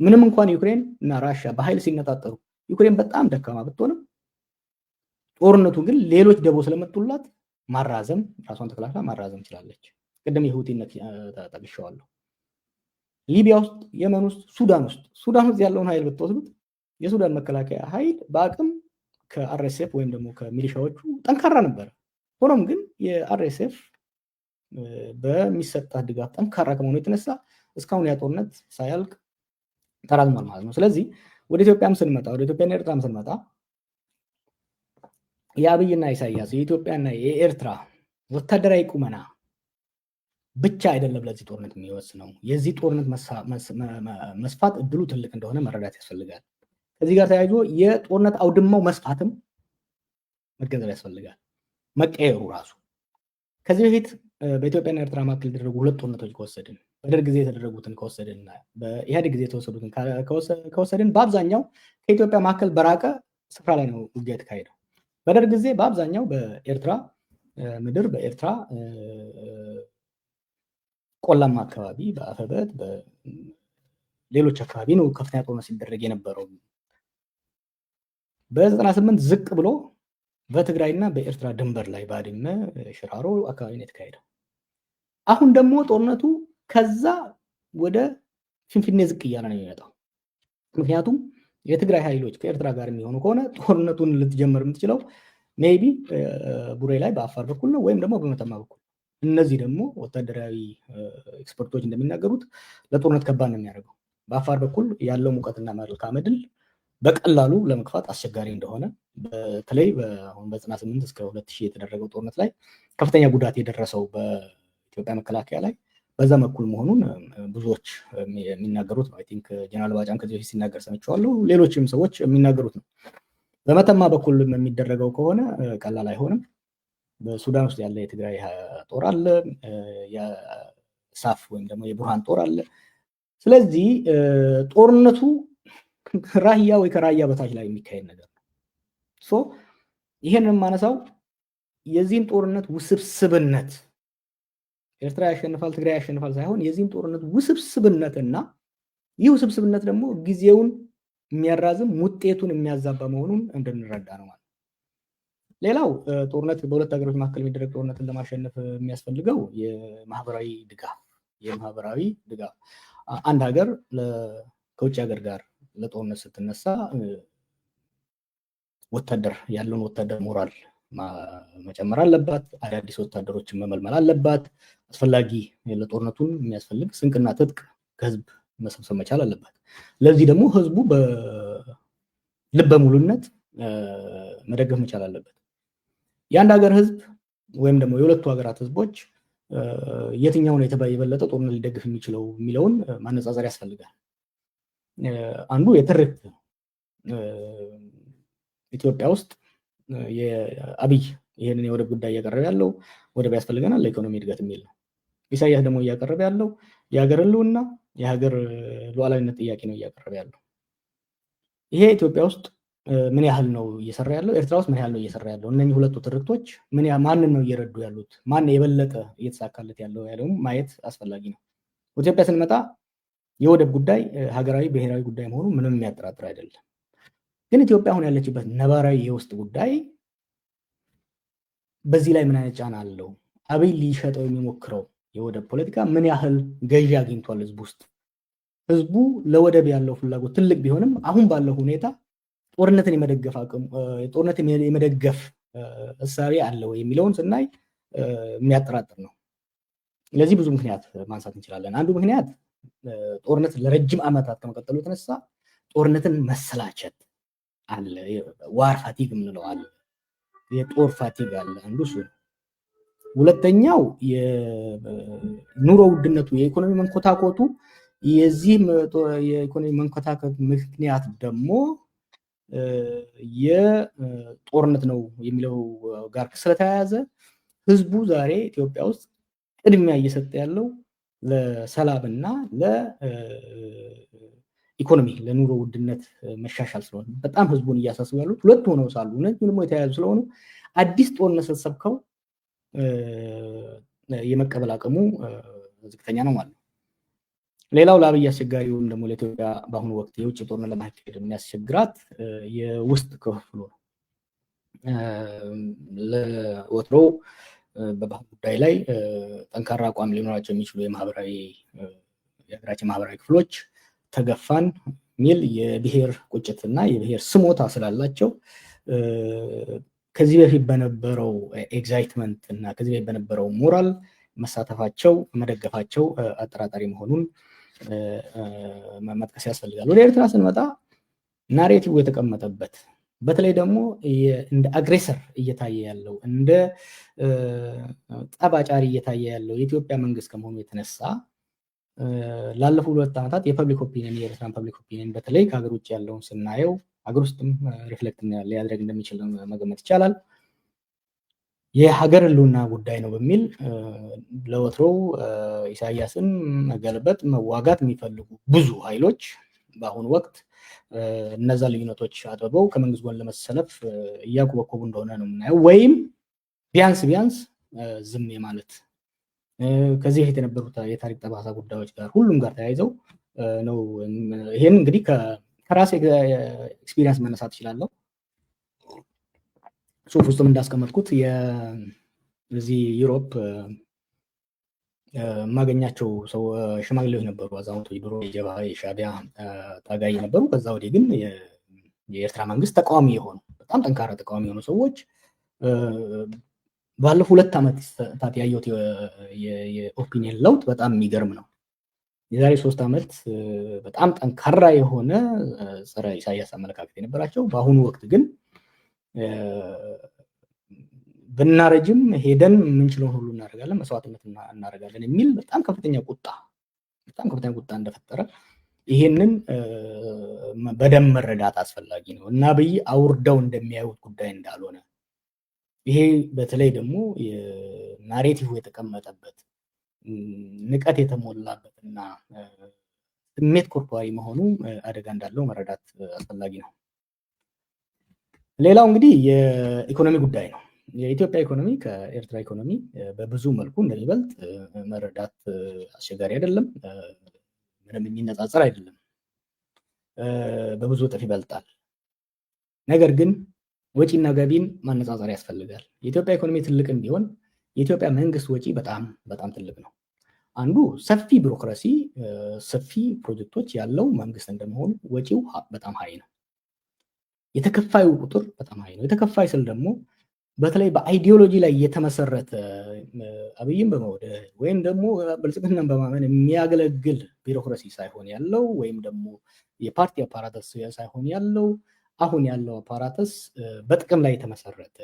ምንም እንኳን ዩክሬን እና ራሻ በኃይል ሲነጣጠሩ ዩክሬን በጣም ደካማ ብትሆንም ጦርነቱ ግን ሌሎች ደቦ ስለመጡላት ማራዘም ራሷን ተከላክላ ማራዘም ችላለች። ቅድም የሁቲነት ተጠቅሻለሁ። ሊቢያ ውስጥ፣ የመን ውስጥ፣ ሱዳን ውስጥ ያለውን ኃይል ብትወስዱት የሱዳን መከላከያ ኃይል በአቅም ከአርኤስኤፍ ወይም ደግሞ ከሚሊሻዎቹ ጠንካራ ነበር። ሆኖም ግን የአርኤስኤፍ በሚሰጣት ድጋፍ ጠንካራ ከመሆኑ የተነሳ እስካሁን ያ ጦርነት ሳያልቅ ተራዝሟል ማለት ነው። ስለዚህ ወደ ኢትዮጵያም ስንመጣ ወደ ኢትዮጵያና ኤርትራም ስንመጣ የአብይና ኢሳያስ የኢትዮጵያና የኤርትራ ወታደራዊ ቁመና ብቻ አይደለም ለዚህ ጦርነት የሚወስነው። የዚህ ጦርነት መስፋት እድሉ ትልቅ እንደሆነ መረዳት ያስፈልጋል። ከዚህ ጋር ተያይዞ የጦርነት አውድማው መስፋትም መገንዘብ ያስፈልጋል። መቀየሩ ራሱ ከዚህ በፊት በኢትዮጵያና ኤርትራ መካከል የተደረጉ ሁለት ጦርነቶች ከወሰድን በደርግ ጊዜ የተደረጉትን ከወሰድንና በኢህአዴግ ጊዜ የተወሰዱትን ከወሰድን በአብዛኛው ከኢትዮጵያ መካከል በራቀ ስፍራ ላይ ነው ውጊያ የተካሄደው። በደርግ ጊዜ በአብዛኛው በኤርትራ ምድር በኤርትራ ቆላማ አካባቢ በአፈበት በሌሎች አካባቢ ነው ከፍተኛ ጦርነት ሲደረግ የነበረው። በ98 ዝቅ ብሎ በትግራይና በኤርትራ ድንበር ላይ ባድመ፣ ሽራሮ አካባቢ ነው የተካሄደው። አሁን ደግሞ ጦርነቱ ከዛ ወደ ፊንፊኔ ዝቅ እያለ ነው የሚመጣው። ምክንያቱም የትግራይ ኃይሎች ከኤርትራ ጋር የሚሆኑ ከሆነ ጦርነቱን ልትጀምር የምትችለው ሜይቢ ቡሬ ላይ በአፋር በኩል ነው ወይም ደግሞ በመተማ በኩል። እነዚህ ደግሞ ወታደራዊ ኤክስፐርቶች እንደሚናገሩት ለጦርነት ከባድ ነው የሚያደርገው። በአፋር በኩል ያለው ሙቀትና መልክዓ ምድር በቀላሉ ለመግፋት አስቸጋሪ እንደሆነ በተለይ በ98 እስከ 2000 የተደረገው ጦርነት ላይ ከፍተኛ ጉዳት የደረሰው በኢትዮጵያ መከላከያ ላይ በዛ በኩል መሆኑን ብዙዎች የሚናገሩት ነው። አይ ቲንክ ጀነራል ባጫም ከዚህ በፊት ሲናገር ሰምቼዋለሁ። ሌሎችም ሰዎች የሚናገሩት ነው። በመተማ በኩል የሚደረገው ከሆነ ቀላል አይሆንም። በሱዳን ውስጥ ያለ የትግራይ ጦር አለ፣ የሳፍ ወይም ደግሞ የቡርሃን ጦር አለ። ስለዚህ ጦርነቱ ራያ ወይ ከራያ በታች ላይ የሚካሄድ ነገር ነው። ይሄንን የማነሳው የዚህን ጦርነት ውስብስብነት ኤርትራ ያሸንፋል ትግራይ ያሸንፋል ሳይሆን የዚህን ጦርነት ውስብስብነትና ይህ ውስብስብነት ደግሞ ጊዜውን የሚያራዝም ውጤቱን የሚያዛባ መሆኑን እንድንረዳ ነው ማለት። ሌላው ጦርነት በሁለት ሀገሮች መካከል የሚደረግ ጦርነትን ለማሸነፍ የሚያስፈልገው የማህበራዊ ድጋፍ አንድ ሀገር ከውጭ ሀገር ጋር ለጦርነት ስትነሳ ያለውን ወታደር ሞራል መጨመር አለባት። አዳዲስ ወታደሮችን መመልመል አለባት። አስፈላጊ ለጦርነቱን የሚያስፈልግ ስንቅና ትጥቅ ከህዝብ መሰብሰብ መቻል አለባት። ለዚህ ደግሞ ህዝቡ በልበ ሙሉነት መደገፍ መቻል አለበት። የአንድ ሀገር ህዝብ ወይም ደግሞ የሁለቱ ሀገራት ህዝቦች የትኛው ነው የበለጠ ጦርነት ሊደግፍ የሚችለው የሚለውን ማነጻጸር ያስፈልጋል። አንዱ የትርክት ኢትዮጵያ ውስጥ የአብይ ይህንን የወደብ ጉዳይ እያቀረበ ያለው ወደብ ያስፈልገናል ለኢኮኖሚ እድገት የሚል ነው። ኢሳያስ ደግሞ እያቀረበ ያለው የሀገር ህልውና የሀገር ሉዓላዊነት ጥያቄ ነው እያቀረበ ያለው። ይሄ ኢትዮጵያ ውስጥ ምን ያህል ነው እየሰራ ያለው? ኤርትራ ውስጥ ምን ያህል ነው እየሰራ ያለው? እነኚህ ሁለቱ ትርክቶች ማንን ነው እየረዱ ያሉት? ማን የበለጠ እየተሳካለት ያለው ያለውም ማየት አስፈላጊ ነው። ኢትዮጵያ ስንመጣ የወደብ ጉዳይ ሀገራዊ ብሔራዊ ጉዳይ መሆኑ ምንም የሚያጠራጥር አይደለም። ግን ኢትዮጵያ አሁን ያለችበት ነባራዊ የውስጥ ጉዳይ በዚህ ላይ ምን አይነት ጫና አለው? አብይ ሊሸጠው የሚሞክረው የወደብ ፖለቲካ ምን ያህል ገዢ አግኝቷል ህዝቡ ውስጥ? ህዝቡ ለወደብ ያለው ፍላጎት ትልቅ ቢሆንም አሁን ባለው ሁኔታ ጦርነትን የመደገፍ አቅም ጦርነትን የመደገፍ እሳቤ አለ ወይ የሚለውን ስናይ የሚያጠራጥር ነው። ለዚህ ብዙ ምክንያት ማንሳት እንችላለን። አንዱ ምክንያት ጦርነት ለረጅም ዓመታት ከመቀጠሉ የተነሳ ጦርነትን መሰላቸት አለ። ዋር ፋቲግ የምንለው አለ። የጦር ፋቲግ አለ። አንዱ እሱ ነው። ሁለተኛው የኑሮ ውድነቱ የኢኮኖሚ መንኮታኮቱ የዚህ የኢኮኖሚ መንኮታኮት ምክንያት ደግሞ የጦርነት ነው የሚለው ጋር ስለተያያዘ ህዝቡ ዛሬ ኢትዮጵያ ውስጥ ቅድሚያ እየሰጠ ያለው ለሰላምና ለኢኮኖሚ ለኑሮ ውድነት መሻሻል ስለሆነ በጣም ህዝቡን እያሳስቡ ያሉት ሁለት ሆነው ሳሉ እነዚህ ደግሞ የተያያዙ ስለሆኑ አዲስ ጦርነት ስትሰብከው የመቀበል አቅሙ ዝቅተኛ ነው ማለት ነው። ሌላው ለአብይ አስቸጋሪ ወይም ደግሞ ለኢትዮጵያ በአሁኑ ወቅት የውጭ ጦርነት ለማካሄድ የሚያስቸግራት የውስጥ ክፍፍሉ ነው። ለወትሮ በባህል ጉዳይ ላይ ጠንካራ አቋም ሊኖራቸው የሚችሉ የሀገራችን ማህበራዊ ክፍሎች ተገፋን የሚል የብሔር ቁጭትና የብሔር ስሞታ ስላላቸው ከዚህ በፊት በነበረው ኤግዛይትመንት እና ከዚህ በፊት በነበረው ሞራል መሳተፋቸው መደገፋቸው አጠራጣሪ መሆኑን መጥቀስ ያስፈልጋል። ወደ ኤርትራ ስንመጣ ናሬቲቭ የተቀመጠበት በተለይ ደግሞ እንደ አግሬሰር እየታየ ያለው እንደ ጠባጫሪ እየታየ ያለው የኢትዮጵያ መንግስት ከመሆኑ የተነሳ ላለፉት 2 ዓመታት የፐብሊክ ኦፒኒየን የኤርትራን ፐብሊክ ኦፒኒየን በተለይ ከሀገር ውጭ ያለውን ስናየው ሀገር ውስጥም ሪፍሌክት ሊያደርግ እንደሚችል መገመት ይቻላል። የሀገር ህልውና ጉዳይ ነው በሚል ለወትሮው ኢሳያስን መገልበጥ መዋጋት የሚፈልጉ ብዙ ኃይሎች በአሁኑ ወቅት እነዛ ልዩነቶች አጥበው ከመንግስት ጎን ለመሰለፍ እያኮበኮቡ እንደሆነ ነው የምናየው። ወይም ቢያንስ ዝም የማለት ከዚህ በፊት የነበሩት የታሪክ ጠባሳ ጉዳዮች ጋር ሁሉም ጋር ተያይዘው ነው። ይሄን እንግዲህ ከራሴ ኤክስፒሪየንስ መነሳት እችላለሁ። ጽሁፍ ውስጥም እንዳስቀመጥኩት የዚህ ዩሮፕ የማገኛቸው ሽማግሌዎች ነበሩ፣ አዛውንቶች፣ ድሮ የጀብሃ የሻዕቢያ ታጋይ ነበሩ። ከዛ ወዲህ ግን የኤርትራ መንግስት ተቃዋሚ የሆኑ በጣም ጠንካራ ተቃዋሚ የሆኑ ሰዎች ባለፉት 2 ዓመታት ያየሁት የኦፒኒየን ለውጥ በጣም የሚገርም ነው። የዛሬ 3 ዓመት በጣም ጠንካራ የሆነ ጸረ ኢሳያስ አመለካከት የነበራቸው በአሁኑ ወቅት ግን ብናረጅም ሄደን የምንችለውን ሁሉ እናደርጋለን፣ መስዋዕትነት እናደርጋለን የሚል በጣም ከፍተኛ ቁጣ እንደፈጠረ ይሄንን በደንብ መረዳት አስፈላጊ ነው እና አብይ አውርደው እንደሚያዩት ጉዳይ እንዳልሆነ ይሄ በተለይ ደግሞ ናሬቲቭ የተቀመጠበት ንቀት የተሞላበትና ስሜት ኮርፖራዊ መሆኑ አደጋ እንዳለው መረዳት አስፈላጊ ነው። ሌላው እንግዲህ የኢኮኖሚ ጉዳይ ነው። የኢትዮጵያ ኢኮኖሚ ከኤርትራ ኢኮኖሚ በብዙ መልኩ እንደሚበልጥ መረዳት አስቸጋሪ አይደለም። ምንም የሚነጻጸር አይደለም። በብዙ እጥፍ ይበልጣል። ነገር ግን ወጪና ገቢን ማነጻጸር ያስፈልጋል። የኢትዮጵያ ኢኮኖሚ ትልቅም ቢሆን የኢትዮጵያ መንግስት ወጪ በጣም ትልቅ ነው። አንዱ ሰፊ ቢሮክራሲ፣ ሰፊ ፕሮጀክቶች ያለው መንግስት እንደመሆኑ ወጪው በጣም ሀይ ነው። የተከፋዩ ቁጥር በጣም ሀይ ነው። የተከፋይ ስል ደግሞ በተለይ በአይዲዮሎጂ ላይ የተመሰረተ አብይን በመውደድ ወይም ደግሞ ብልጽግናን በማመን የሚያገለግል ቢሮክራሲ ሳይሆን ያለው ወይም ደግሞ የፓርቲ አፓራተስ ሳይሆን ያለው አሁን ያለው አፓራተስ በጥቅም ላይ የተመሰረተ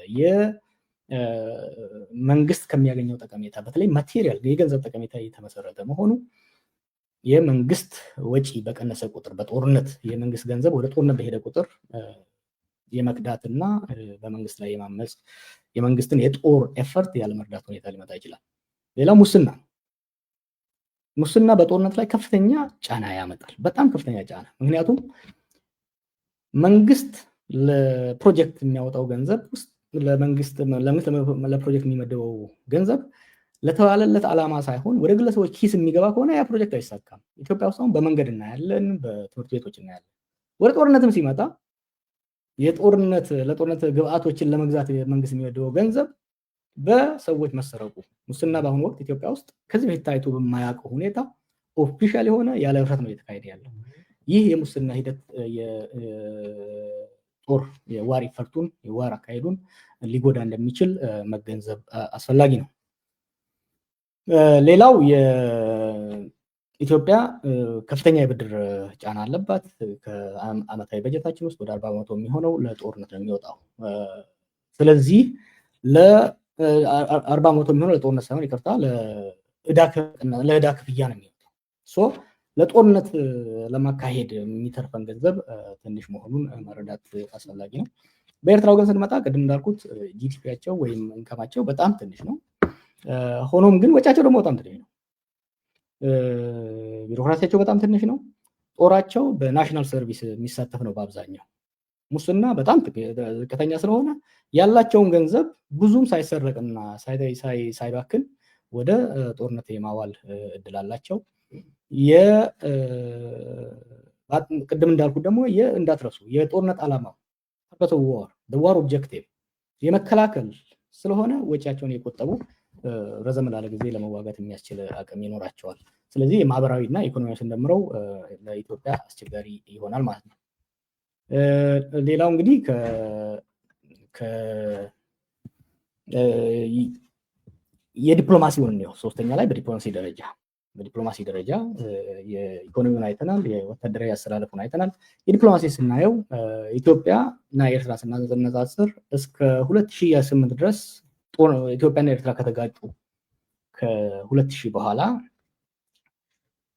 መንግስት ከሚያገኘው ጠቀሜታ በተለይ ማቴሪያል የገንዘብ ጠቀሜታ የተመሰረተ መሆኑ የመንግስት ወጪ በቀነሰ ቁጥር በጦርነት የመንግስት ገንዘብ ወደ ጦርነት በሄደ ቁጥር የመክዳትና በመንግስት ላይ የማመጽ የመንግስትን የጦር ኤፈርት ያለመርዳት ሁኔታ ሊመጣ ይችላል። ሌላው ሙስና በጦርነት ላይ ከፍተኛ ጫና ያመጣል፣ በጣም ከፍተኛ ጫና። ምክንያቱም መንግስት ለፕሮጀክት የሚያወጣው ገንዘብ ውስጥ ለፕሮጀክት የሚመደበው ገንዘብ ለተባለለት ዓላማ ሳይሆን ወደ ግለሰቦች ኪስ የሚገባ ከሆነ ያ ፕሮጀክት አይሳካም። ኢትዮጵያ ውስጥ አሁን በመንገድ እናያለን፣ በትምህርት ቤቶች እናያለን። ወደ ጦርነትም ሲመጣ ለጦርነት ግብአቶችን ለመግዛት መንግስት የሚመደበው ገንዘብ በሰዎች መሰረቁ፣ ሙስና በአሁኑ ወቅት ኢትዮጵያ ውስጥ ከዚህ በፊት ታይቶ በማያውቀው ሁኔታ ኦፊሻል የሆነ ያለ እፍረት ነው እየተካሄደ ያለው። ይህ የሙስና ሂደት የዋር ኢፈርቱን የዋር አካሄዱን ሊጎዳ እንደሚችል መገንዘብ አስፈላጊ ነው። ሌላው የኢትዮጵያ ከፍተኛ የብድር ጫና አለባት። ከአመታዊ በጀታችን ውስጥ ወደ 40% የሚሆነው ለጦርነት ነው የሚወጣው። ስለዚህ ለ40% የሚሆነው ለጦርነት ሳይሆን ይቅርታ ለዕዳ ክፍያ ነው የሚወጣው። ለጦርነት ለማካሄድ የሚተርፈን ገንዘብ ትንሽ መሆኑን መረዳት አስፈላጊ ነው። በኤርትራ ወገን ስንመጣ ቅድም እንዳልኩት ጂዲፒያቸው ወይም ኢንካማቸው በጣም ትንሽ ነው። ሆኖም ግን ወጫቸው ደግሞ በጣም ትንሽ ነው። ቢሮክራሲያቸው በጣም ትንሽ ነው። ጦራቸው በናሽናል ሰርቪስ የሚሳተፍ ነው በአብዛኛው። ሙስና በጣም ዝቅተኛ ስለሆነ ያላቸውን ገንዘብ ብዙም ሳይሰረቅና ሳይባክን ወደ ጦርነት የማዋል እድል አላቸው። ቅድም እንዳልኩት ደግሞ እንዳትረሱ የጦርነት ዓላማው ዋር ኦብጀክቲቭ የመከላከል ስለሆነ ወጪያቸውን የቆጠቡ ረዘም ላለ ጊዜ ለመዋጋት የሚያስችል አቅም ይኖራቸዋል። ስለዚህ የማህበራዊ እና ኢኮኖሚያዊ ስንደምረው ለኢትዮጵያ አስቸጋሪ ይሆናል ማለት ነው። ሌላው እንግዲህ የዲፕሎማሲውን ነው። ሶስተኛ ላይ በዲፕሎማሲ ደረጃ የኢኮኖሚውን አይተናል፣ የወታደራዊ አሰላለፉን አይተናል። የዲፕሎማሲ ስናየው ኢትዮጵያ እና ኤርትራ ስናነጻጽር እስከ 2008 ድረስ ኢትዮጵያና ኤርትራ ከተጋጩ ከ2000 በኋላ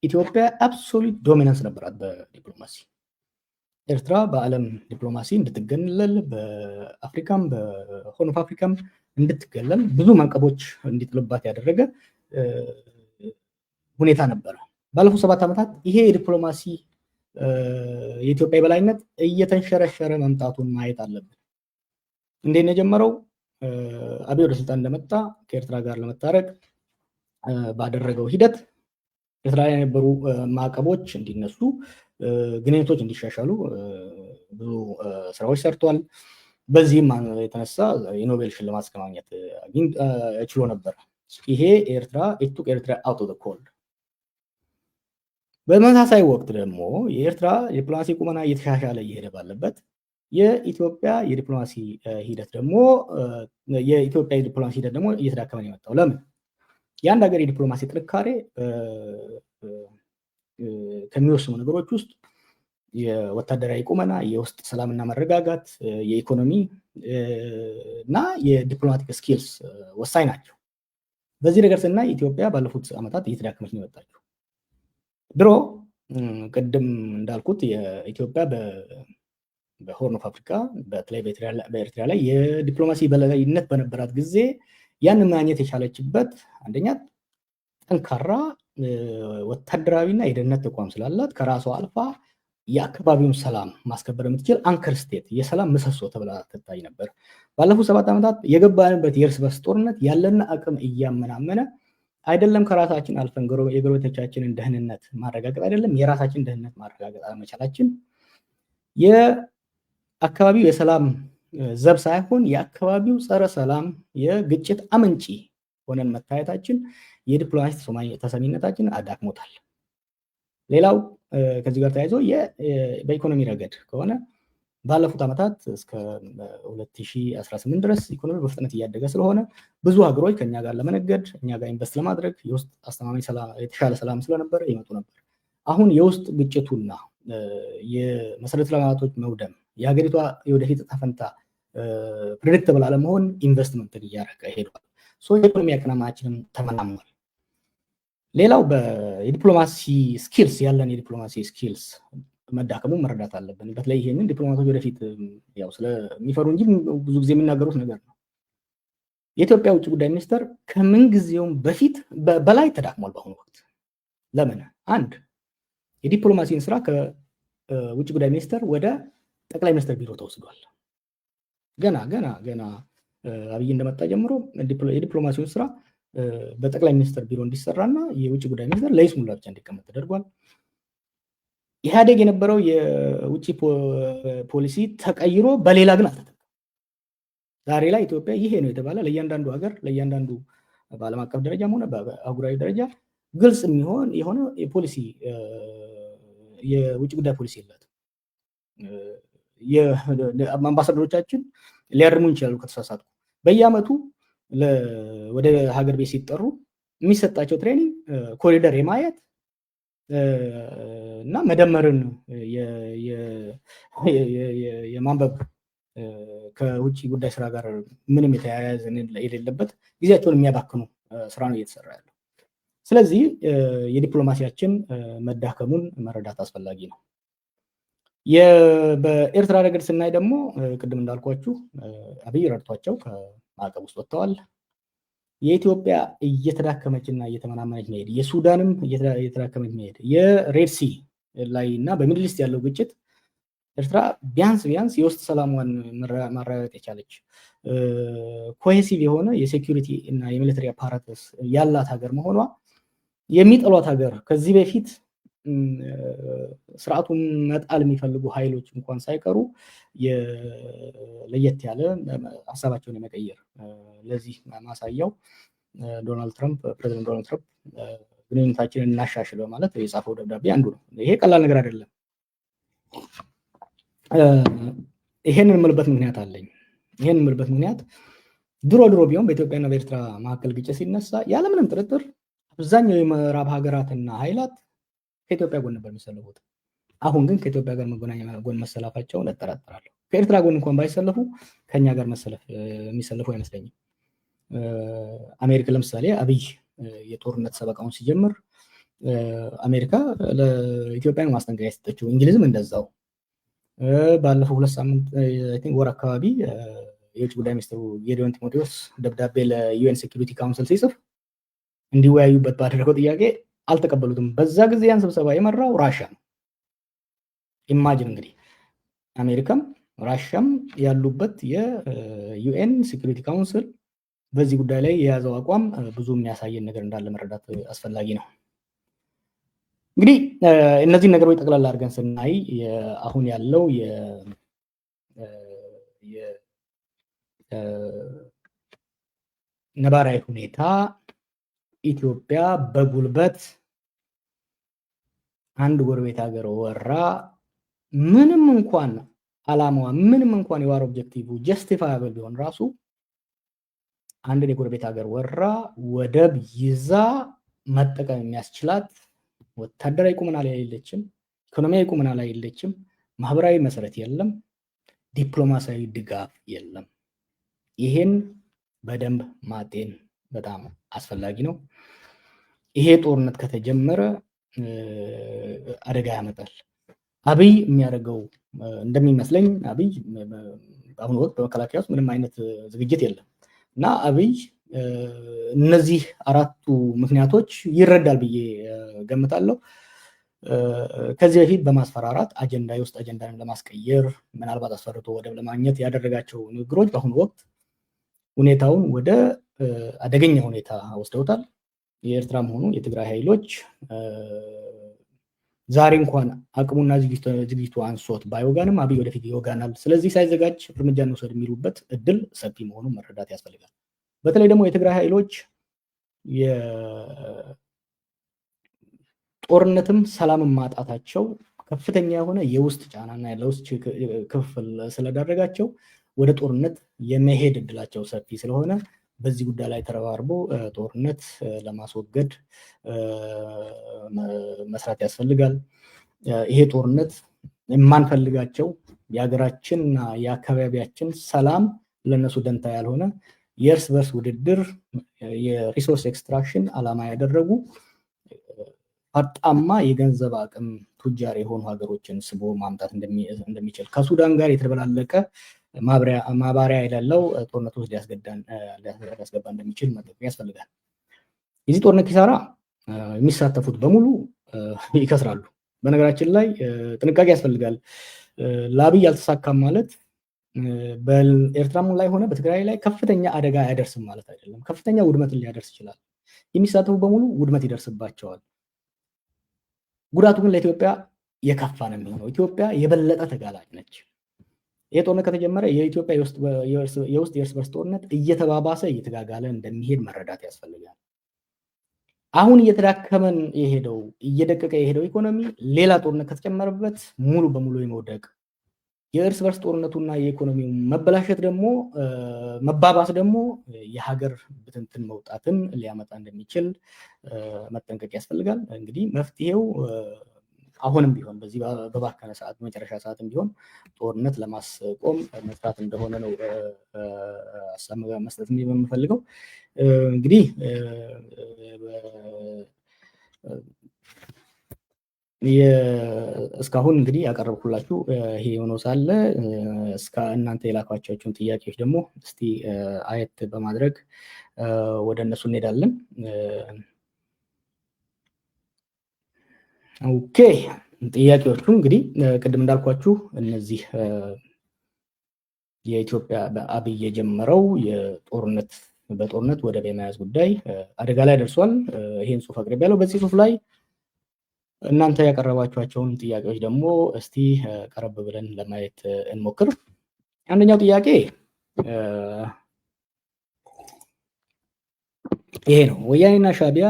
ኢትዮጵያ አብሶሉት ዶሚናንስ ነበራት በዲፕሎማሲ። ኤርትራ በዓለም ዲፕሎማሲ እንድትገለል በአፍሪካም በሆርን ኦፍ አፍሪካም እንድትገለል ብዙ ማዕቀቦች እንዲጥሉባት ያደረገ ሁኔታ ነበረ። ባለፉት 7 ዓመታት ይሄ የዲፕሎማሲ የኢትዮጵያ የበላይነት እየተንሸረሸረ መምጣቱን ማየት አለብን። እንዴት ነው የጀመረው? አብይ ወደ ስልጣን እንደመጣ ከኤርትራ ጋር ለመታረቅ ባደረገው ሂደት ኤርትራ ላይ የነበሩ ማዕቀቦች እንዲነሱ፣ ግንኙነቶች እንዲሻሻሉ ብዙ ስራዎች ሰርቷል። በዚህም የተነሳ የኖቤል ሽልማት እስከማግኘት ችሎ ነበር። ይሄ ኤርትራ አውት ኦፍ ዘ ኮልድ። በተመሳሳይ ወቅት ደግሞ የኤርትራ ዲፕሎማሲ ቁመና እየተሻሻለ እየሄደ ባለበት የኢትዮጵያ የዲፕሎማሲ ሂደት ደግሞ እየተዳከመ ነው የመጣው። ለምን? የአንድ ሀገር የዲፕሎማሲ ጥንካሬ ከሚወስኑ ነገሮች ውስጥ የወታደራዊ ቁመና፣ የውስጥ ሰላምና መረጋጋት፣ የኢኮኖሚ እና የዲፕሎማቲክ ስኪልስ ወሳኝ ናቸው። በዚህ ነገር ስናይ ኢትዮጵያ ባለፉት ዓመታት እየተዳከመች ነው የመጣችው። ድሮ ቅድም እንዳልኩት የኢትዮጵያ በሆርን ኦፍ አፍሪካ በተለይ በኤርትራ ላይ የዲፕሎማሲ በላይነት በነበራት ጊዜ ያን ማግኘት የቻለችበት አንደኛ ጠንካራ ወታደራዊና የደህንነት ተቋም ስላላት ከራሷ አልፋ የአካባቢውን ሰላም ማስከበር የምትችል አንከር ስቴት የሰላም ምሰሶ ተብላ ትታይ ነበር። ባለፉት 7 ዓመታት የገባንበት የእርስ በርስ ጦርነት ያለን አቅም እያመናመነ አይደለም ከራሳችን አልፈን የጎረቤቶቻችንን ደህንነት ማረጋገጥ አይደለም የራሳችን ደህንነት ማረጋገጥ አለመቻላችን የአካባቢው የሰላም ዘብ ሳይሆን የአካባቢው ጸረ ሰላም የግጭት አመንጪ ሆነን መታየታችን የዲፕሎማሲ ተሰሚነታችንን አዳክሞታል። ሌላው ከዚህ ጋር ተያይዞ በኢኮኖሚ ረገድ ከሆነ ባለፉት ዓመታት እስከ 2018 ድረስ ኢኮኖሚ በፍጥነት እያደገ ስለሆነ ብዙ ሀገሮች ከኛ ጋር ለመነገድ እኛ ጋር ኢንቨስት ለማድረግ የውስጥ አስተማማኝ የተሻለ ሰላም ስለነበረ ይመጡ ነበር። አሁን የውስጥ ግጭቱና የመሰረተ ልማቶች መውደም የሀገሪቷ የወደፊት ዕጣ ፈንታ ፕሬዲክተብል አለመሆን ኢንቨስትመንትን እያረቀ ሄዷል። የኢኮኖሚ አቅማችንም ተመናምኗል። ሌላው የዲፕሎማሲ ስኪልስ ያለን የዲፕሎማሲ ስኪልስ መዳከሙ መረዳት አለብን። በተለይ ይሄንን ዲፕሎማቶች ወደፊት ያው ስለሚፈሩ እንጂ ብዙ ጊዜ የሚናገሩት ነገር ነው። የኢትዮጵያ ውጭ ጉዳይ ሚኒስትር ከምን ጊዜውም በፊት በላይ ተዳክሟል በአሁኑ ወቅት። ለምን? አንድ የዲፕሎማሲን ስራ ከውጭ ጉዳይ ሚኒስትር ወደ ጠቅላይ ሚኒስትር ቢሮ ተወስዷል። ገና አብይ እንደመጣ ጀምሮ የዲፕሎማሲውን ስራ በጠቅላይ ሚኒስትር ቢሮ እንዲሰራና የውጭ ጉዳይ ሚኒስትር ለይስሙላ ብቻ እንዲቀመጥ ተደርጓል። ኢህአዴግ የነበረው የውጭ ፖሊሲ ተቀይሮ በሌላ ግን አልተተካም። ዛሬ ላይ ኢትዮጵያ ይሄ ነው የተባለ ለእያንዳንዱ ሀገር ለእያንዳንዱ በዓለም አቀፍ ደረጃም ሆነ በአህጉራዊ ደረጃ ግልጽ የሆነ የፖሊሲ የውጭ ጉዳይ ፖሊሲ የላትም። አምባሳደሮቻችን ሊያርሙ ይችላሉ ከተሳሳቱ። በየአመቱ ወደ ሀገር ቤት ሲጠሩ የሚሰጣቸው ትሬኒንግ ኮሪደር የማየት እና መደመርን የማንበብ ከውጭ ጉዳይ ስራ ጋር ምንም የተያያዘ የሌለበት ጊዜያቸውን የሚያባክኑ ስራ ነው እየተሰራ ያለው። ስለዚህ የዲፕሎማሲያችን መዳከሙን መረዳት አስፈላጊ ነው። በኤርትራ ረገድ ስናይ ደግሞ ቅድም እንዳልኳችሁ አብይ ረድቷቸው ከማዕቀብ ውስጥ ወጥተዋል። የኢትዮጵያ እየተዳከመችና እየተመናመነች መሄድ፣ የሱዳንም እየተዳከመች መሄድ፣ የሬድሲ ላይ እና በሚድል ኢስት ያለው ግጭት ኤርትራ ቢያንስ የውስጥ ሰላሟን ማረጋገጥ የቻለች ኮሄሲቭ የሆነ የሴኩሪቲ እና የሚሊተሪ አፓራተስ ያላት ሀገር መሆኗ የሚጠሏት ሀገር ከዚህ በፊት ስርዓቱን መጣል የሚፈልጉ ኃይሎች እንኳን ሳይቀሩ ለየት ያለ ሀሳባቸውን የመቀየር ለዚህ ማሳያው ፕሬዚደንት ዶናልድ ትራምፕ ግንኙነታችንን እናሻሽል በማለት የጻፈው ደብዳቤ አንዱ ነው። ይሄ ቀላል ነገር አይደለም። ይሄንን የምልበት ምክንያት አለኝ። ይሄንን የምልበት ምክንያት ድሮ ቢሆን በኢትዮጵያና በኤርትራ መካከል ግጭት ሲነሳ ያለምንም ጥርጥር አብዛኛው የምዕራብ ሀገራትና ኃይላት ከኢትዮጵያ ጎን ነበር የሚሰለፉት። አሁን ግን ከኢትዮጵያ ጋር ጎን መሰላፋቸውን እጠራጠራለሁ። ከኤርትራ ጎን እንኳን ባይሰለፉ ከኛ ጋር የሚሰለፉ አይመስለኝም። አሜሪካ ለምሳሌ አብይ የጦርነት ሰበቃውን ሲጀምር አሜሪካ ለኢትዮጵያ ማስጠንቀቂያ የሰጠችው፣ እንግሊዝም እንደዛው። ባለፈው 2 ሳምንት ወር አካባቢ የውጭ ጉዳይ ሚኒስትሩ ጌዲዮን ጢሞቴዎስ ደብዳቤ ለዩኤን ሴኩሪቲ ካውንስል ሲጽፍ እንዲወያዩበት ባደረገው ጥያቄ አልተቀበሉትም። በዛ ጊዜ ያን ስብሰባ የመራው ራሽያ ነው። ኢማጂን እንግዲህ አሜሪካም ራሽያም ያሉበት የዩኤን ሴኩሪቲ ካውንስል በዚህ ጉዳይ ላይ የያዘው አቋም ብዙ የሚያሳየን ነገር እንዳለ መረዳት አስፈላጊ ነው። እንግዲህ እነዚህ ነገሮች ጠቅላላ አድርገን ስናይ አሁን ያለው ነባራዊ ሁኔታ ኢትዮጵያ በጉልበት አንድ ጎረቤት ሀገር ወራ ምንም እንኳን አላማዋ ምንም እንኳን የዋር ኦብጀክቲቭ ጀስቲፋያብል ቢሆን ራሱ አንድን የጎረቤት ሀገር ወራ ወደብ ይዛ መጠቀም የሚያስችላት ወታደራዊ ቁመና ላይ የለችም፣ ኢኮኖሚያዊ ቁመና ላይ የለችም፣ ማህበራዊ መሰረት የለም፣ ዲፕሎማሲያዊ ድጋፍ የለም። ይሄን በደንብ ማጤን በጣም አስፈላጊ ነው። ይሄ ጦርነት ከተጀመረ አደጋ ያመጣል። አብይ የሚያደርገው እንደሚመስለኝ አብይ በአሁኑ ወቅት በመከላከያ ውስጥ ምንም አይነት ዝግጅት የለም እና አብይ እነዚህ 4ቱ ምክንያቶች ይረዳል ብዬ ገምታለሁ። ከዚህ በፊት በማስፈራራት የውስጥ አጀንዳን ለማስቀየር ምናልባት አስፈርቶ ወደብ ለማግኘት ያደረጋቸው ንግግሮች በአሁኑ ወቅት ሁኔታውን ወደ አደገኛ ሁኔታ ወስደውታል። የኤርትራም ሆኑ የትግራይ ኃይሎች ዛሬ እንኳን አቅሙና ዝግጅቱ አንሶት ባይወጋንም አብይ ወደፊት ይወጋናል፣ ስለዚህ ሳይዘጋጅ እርምጃ እንውሰድ የሚሉበት እድል ሰፊ መሆኑን መረዳት ያስፈልጋል። በተለይ ደግሞ የትግራይ ኃይሎች ጦርነትም ሰላምን ማጣታቸው ከፍተኛ የሆነ የውስጥ ጫናና ለውስጥ ክፍል ስለዳረጋቸው ወደ ጦርነት የመሄድ እድላቸው ሰፊ ስለሆነ በዚህ ጉዳይ ላይ ተረባርቦ ጦርነት ለማስወገድ መስራት ያስፈልጋል። ይሄ ጦርነት የማንፈልጋቸው የሀገራችንና የአካባቢያችን ሰላም ለነሱ ደንታ ያልሆነ የእርስ በርስ ውድድር፣ የሪሶርስ ኤክስትራክሽን ዓላማ ያደረጉ ፈርጣማ የገንዘብ አቅም ቱጃር የሆኑ ሀገሮችን ስቦ ማምጣት እንደሚችል ከሱዳን ጋር የተደበላለቀ ማባሪያ የሌለው ጦርነት ውስጥ ሊያስገባ እንደሚችል መጠቀም ያስፈልጋል። የዚህ ጦርነት ኪሳራ የሚሳተፉት በሙሉ ይከስራሉ። በነገራችን ላይ ጥንቃቄ ያስፈልጋል። ለአብይ አልተሳካም ማለት በኤርትራም ላይ ሆነ በትግራይ ላይ ከፍተኛ አደጋ አያደርስም ማለት አይደለም። ከፍተኛ ውድመትን ሊያደርስ ይችላል። የሚሳተፉ በሙሉ ውድመት ይደርስባቸዋል። ጉዳቱ ግን ለኢትዮጵያ የከፋ ነው የሚሆነው። ኢትዮጵያ የበለጠ ተጋላጭ ነች። ይህ ጦርነት ከተጀመረ የኢትዮጵያ የውስጥ የእርስ በርስ ጦርነት እየተባባሰ እየተጋጋለ እንደሚሄድ መረዳት ያስፈልጋል። አሁን እየተዳከመን የሄደው እየደቀቀ የሄደው ኢኮኖሚ ሌላ ጦርነት ከተጨመረበት ሙሉ በሙሉ የመውደቅ የእርስ በርስ ጦርነቱና የኢኮኖሚው መበላሸት ደግሞ መባባስ ደግሞ የሀገር ብትንትን መውጣትን ሊያመጣ እንደሚችል መጠንቀቅ ያስፈልጋል። እንግዲህ መፍትሄው አሁንም ቢሆን በዚህ በባከነ ሰዓት በመጨረሻ ሰዓትም ቢሆን ጦርነት ለማስቆም መስራት እንደሆነ ነው ሀሳብ መስጠት የምፈልገው። እንግዲህ እስካሁን እንግዲህ ያቀረብኩላችሁ ይሄ ሆኖ ሳለ እስከ እናንተ የላኳቸውን ጥያቄዎች ደግሞ እስቲ አየት በማድረግ ወደ እነሱ እንሄዳለን። ኦኬ፣ ጥያቄዎቹ እንግዲህ ቅድም እንዳልኳችሁ እነዚህ የኢትዮጵያ በአብይ የጀመረው በጦርነት ወደብ የመያዝ ጉዳይ አደጋ ላይ ደርሷል። ይሄን ጽሁፍ አቅርቤያለሁ። በዚህ ጽሁፍ ላይ እናንተ ያቀረባችኋቸውን ጥያቄዎች ደግሞ እስቲ ቀረብ ብለን ለማየት እንሞክር። አንደኛው ጥያቄ ይሄ ነው። ወያኔና ሻዕቢያ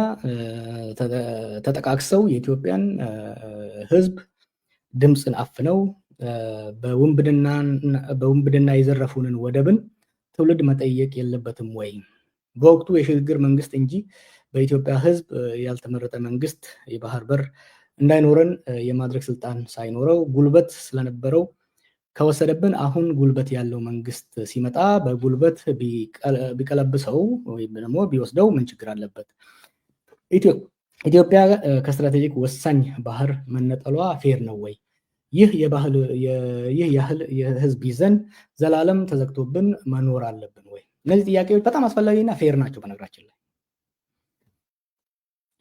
ተጠቃቅሰው የኢትዮጵያን ሕዝብ ድምፅን አፍነው በውንብድና የዘረፉንን ወደብን ትውልድ መጠየቅ የለበትም ወይ? በወቅቱ የሽግግር መንግስት እንጂ በኢትዮጵያ ሕዝብ ያልተመረጠ መንግስት የባህር በር እንዳይኖረን የማድረግ ስልጣን ሳይኖረው ጉልበት ስለነበረው ከወሰደብን አሁን ጉልበት ያለው መንግስት ሲመጣ በጉልበት ቢቀለብሰው ወይም ደግሞ ቢወስደው ምን ችግር አለበት? ኢትዮጵያ ከስትራቴጂክ ወሳኝ ባህር መነጠሏ ፌር ነው ወይ? ይህ ያህል የህዝብ ይዘን ዘላለም ተዘግቶብን መኖር አለብን ወይ? እነዚህ ጥያቄዎች በጣም አስፈላጊና ፌር ናቸው። በነገራችን ላይ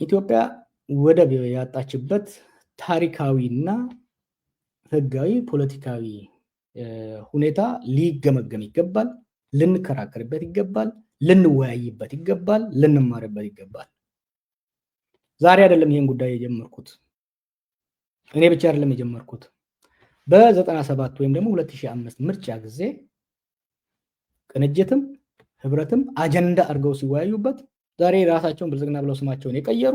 ኢትዮጵያ ወደብ ያጣችበት ታሪካዊና ህጋዊ ፖለቲካዊ ሁኔታ ሊገመገም ይገባል፣ ልንከራከርበት ይገባል፣ ልንወያይበት ይገባል፣ ልንማርበት ይገባል። ዛሬ አይደለም ይሄን ጉዳይ የጀመርኩት፣ እኔ ብቻ አይደለም የጀመርኩት። በ97 ወይም ደግሞ 2005 ምርጫ ጊዜ ቅንጅትም ህብረትም አጀንዳ አድርገው ሲወያዩበት ዛሬ ራሳቸውን ብልጽግና ብለው ስማቸውን የቀየሩ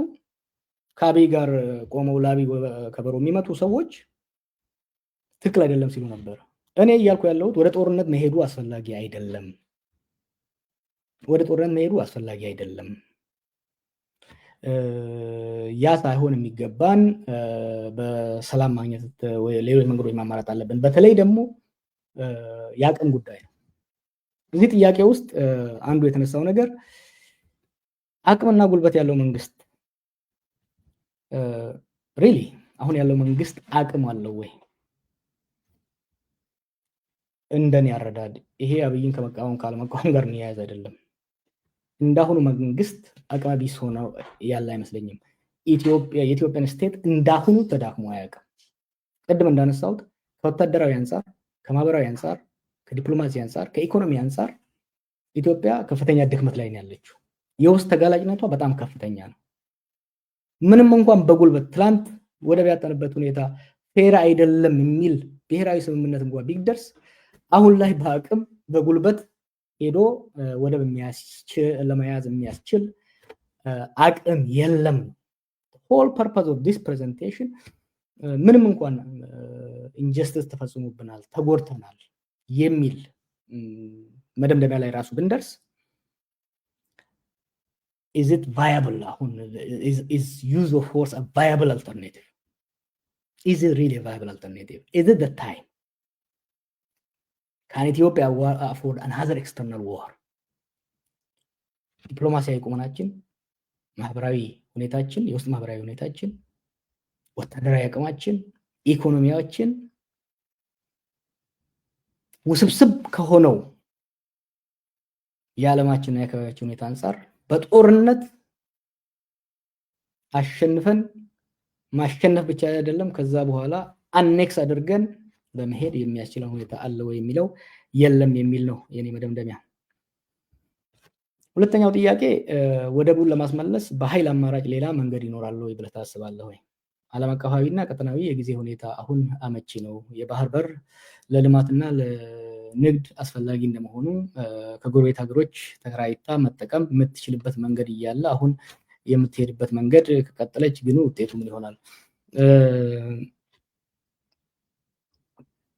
ከአብይ ጋር ቆመው ለአብይ ከበሮ የሚመቱ ሰዎች ትክክል አይደለም ሲሉ ነበር። እኔ እያልኩ ያለሁት ወደ ጦርነት መሄዱ አስፈላጊ አይደለም። ወደ ጦርነት መሄዱ አስፈላጊ አይደለም። ያ ሳይሆን የሚገባን በሰላም ማግኘት ሌሎች መንገዶች ማማራት አለብን። በተለይ ደግሞ የአቅም ጉዳይ ነው። እዚህ ጥያቄ ውስጥ አንዱ የተነሳው ነገር አቅምና ጉልበት ያለው መንግስት ሪሊ አሁን ያለው መንግስት አቅም አለው ወይ? እንደኔ ያረዳድ ይሄ አብይን ከመቃወም ካለመቃወም ጋር የሚያያዝ አይደለም። እንዳሁኑ መንግስት አቅመ ቢስ ሆኖ ያለ አይመስለኝም። የኢትዮጵያን ስቴት እንዳሁኑ ተዳክሞ አያውቅም። ቅድም እንዳነሳሁት ከወታደራዊ አንጻር፣ ከማህበራዊ አንጻር፣ ከዲፕሎማሲ አንጻር፣ ከኢኮኖሚ አንጻር ኢትዮጵያ ከፍተኛ ድክመት ላይ ነው ያለችው። የውስጥ ተጋላጭነቷ በጣም ከፍተኛ ነው። ምንም እንኳን በጉልበት ትላንት ወደብ ያጣንበት ሁኔታ ፌር አይደለም የሚል ብሔራዊ ስምምነት እንኳን ቢደርስ አሁን ላይ በአቅም በጉልበት ሄዶ ወደብ ለመያዝ የሚያስችል አቅም የለም። ሆል ፐርፐዝ ኦፍ ዲስ ፕሬዘንቴሽን ምንም እንኳን ኢንጀስቲስ ተፈጽሞብናል፣ ተጎድተናል የሚል መደምደሚያ ላይ ራሱ ብንደርስ is it viable? Is use of force a viable alternative? Is it really a viable alternative? Is it the time? ካን ኢትዮጵያ አፎርድ አንሃዘር ኤክስተርናል ዋር? ዲፕሎማሲያዊ ቁመናችን፣ ማህበራዊ ሁኔታችን፣ የውስጥ ማህበራዊ ሁኔታችን፣ ወታደራዊ አቅማችን፣ ኢኮኖሚያችን ውስብስብ ከሆነው የዓለማችንና የአካባቢያችን ሁኔታ አንጻር በጦርነት አሸንፈን ማሸነፍ ብቻ አይደለም፣ ከዛ በኋላ አኔክስ አድርገን በመሄድ የሚያስችለው ሁኔታ አለ ወይ የሚለው የለም የሚል ነው የኔ መደምደሚያ። ሁለተኛው ጥያቄ ወደቡን ለማስመለስ በኃይል አማራጭ ሌላ መንገድ ይኖራል ወይ ብለህ ታስባለህ ወይ? ዓለም አቀፋዊና ቀጠናዊ የጊዜ ሁኔታ አሁን አመቺ ነው። የባህር በር ለልማትና ለንግድ አስፈላጊ እንደመሆኑ ከጎረቤት ሀገሮች ተከራይታ መጠቀም የምትችልበት መንገድ እያለ አሁን የምትሄድበት መንገድ ከቀጠለች ግን ውጤቱ ምን ይሆናል?